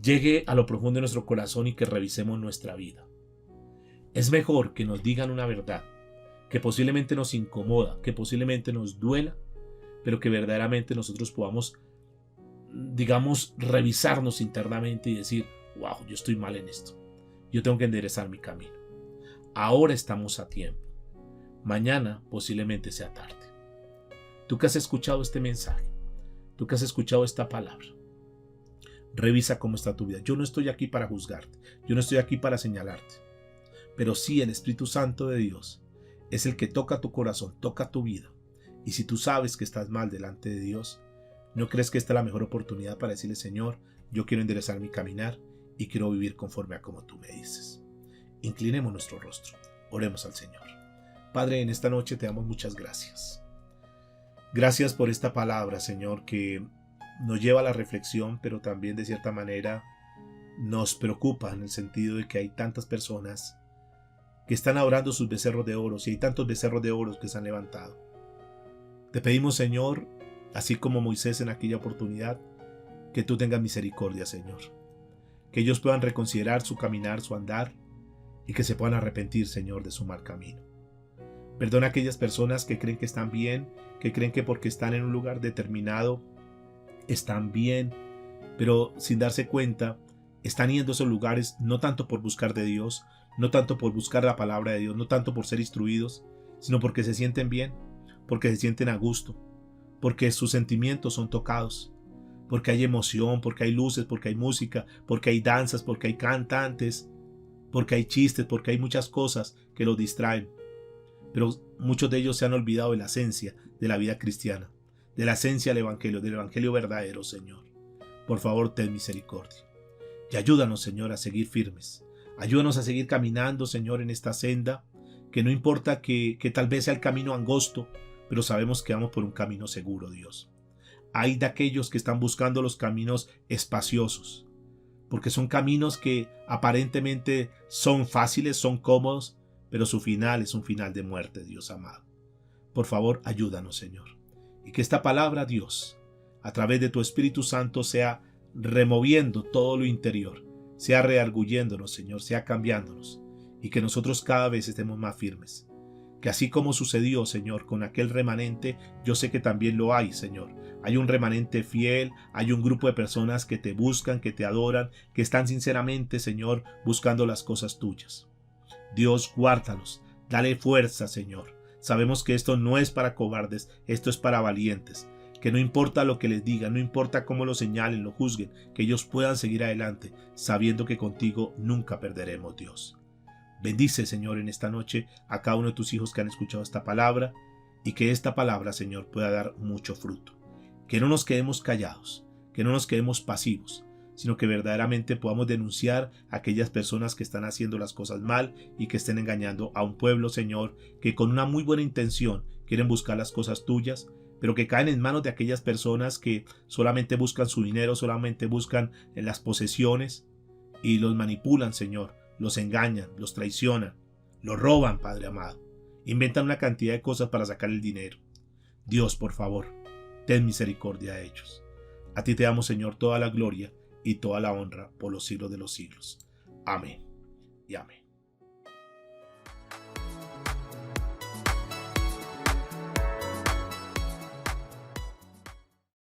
llegue a lo profundo de nuestro corazón y que revisemos nuestra vida. Es mejor que nos digan una verdad que posiblemente nos incomoda, que posiblemente nos duela, pero que verdaderamente nosotros podamos, digamos, revisarnos internamente y decir: wow, yo estoy mal en esto, yo tengo que enderezar mi camino. Ahora estamos a tiempo, mañana posiblemente sea tarde. Tú que has escuchado este mensaje, tú que has escuchado esta palabra, revisa cómo está tu vida. Yo no estoy aquí para juzgarte, yo no estoy aquí para señalarte, pero sí el Espíritu Santo de Dios es el que toca tu corazón, toca tu vida. Y si tú sabes que estás mal delante de Dios, ¿no crees que esta es la mejor oportunidad para decirle: Señor, yo quiero enderezar mi caminar y quiero vivir conforme a como tú me dices? Inclinemos nuestro rostro, oremos al Señor. Padre, en esta noche te damos muchas gracias. Gracias por esta palabra, Señor, que nos lleva a la reflexión, pero también de cierta manera nos preocupa en el sentido de que hay tantas personas que están adorando sus becerros de oro, y hay tantos becerros de oro que se han levantado. Te pedimos, Señor, así como Moisés en aquella oportunidad, que tú tengas misericordia, Señor. Que ellos puedan reconsiderar su caminar, su andar, y que se puedan arrepentir, Señor, de su mal camino. Perdona a aquellas personas que creen que están bien, que creen que porque están en un lugar determinado están bien, pero sin darse cuenta están yendo a esos lugares no tanto por buscar de Dios, no tanto por buscar la palabra de Dios, no tanto por ser instruidos, sino porque se sienten bien, porque se sienten a gusto, porque sus sentimientos son tocados, porque hay emoción, porque hay luces, porque hay música, porque hay danzas, porque hay cantantes, porque hay chistes, porque hay muchas cosas que los distraen. Pero muchos de ellos se han olvidado de la esencia de la vida cristiana, de la esencia del evangelio verdadero, Señor. Por favor, ten misericordia. Y ayúdanos, Señor, a seguir firmes. Ayúdanos a seguir caminando, Señor, en esta senda, que no importa que tal vez sea el camino angosto, pero sabemos que vamos por un camino seguro, Dios. Hay de aquellos que están buscando los caminos espaciosos, porque son caminos que aparentemente son fáciles, son cómodos, pero su final es un final de muerte, Dios amado. Por favor, ayúdanos, Señor. Y que esta palabra, Dios, a través de tu Espíritu Santo, sea removiendo todo lo interior, sea rearguyéndonos, Señor, sea cambiándonos, y que nosotros cada vez estemos más firmes. Que así como sucedió, Señor, con aquel remanente, yo sé que también lo hay, Señor. Hay un remanente fiel, hay un grupo de personas que te buscan, que te adoran, que están sinceramente, Señor, buscando las cosas tuyas. Dios, guárdalos, dale fuerza, Señor. Sabemos que esto no es para cobardes, esto es para valientes. Que no importa lo que les digan, no importa cómo lo señalen, lo juzguen, que ellos puedan seguir adelante, sabiendo que contigo nunca perderemos, Dios. Bendice, Señor, en esta noche a cada uno de tus hijos que han escuchado esta palabra, y que esta palabra, Señor, pueda dar mucho fruto. Que no nos quedemos callados, que no nos quedemos pasivos, sino que verdaderamente podamos denunciar a aquellas personas que están haciendo las cosas mal y que estén engañando a un pueblo, Señor, que con una muy buena intención quieren buscar las cosas tuyas, pero que caen en manos de aquellas personas que solamente buscan su dinero, solamente buscan en las posesiones y los manipulan, Señor, los engañan, los traicionan, los roban, Padre amado. Inventan una cantidad de cosas para sacar el dinero. Dios, por favor, ten misericordia de ellos. A ti te damos, Señor, toda la gloria y toda la honra por los siglos de los siglos. Amén y amén.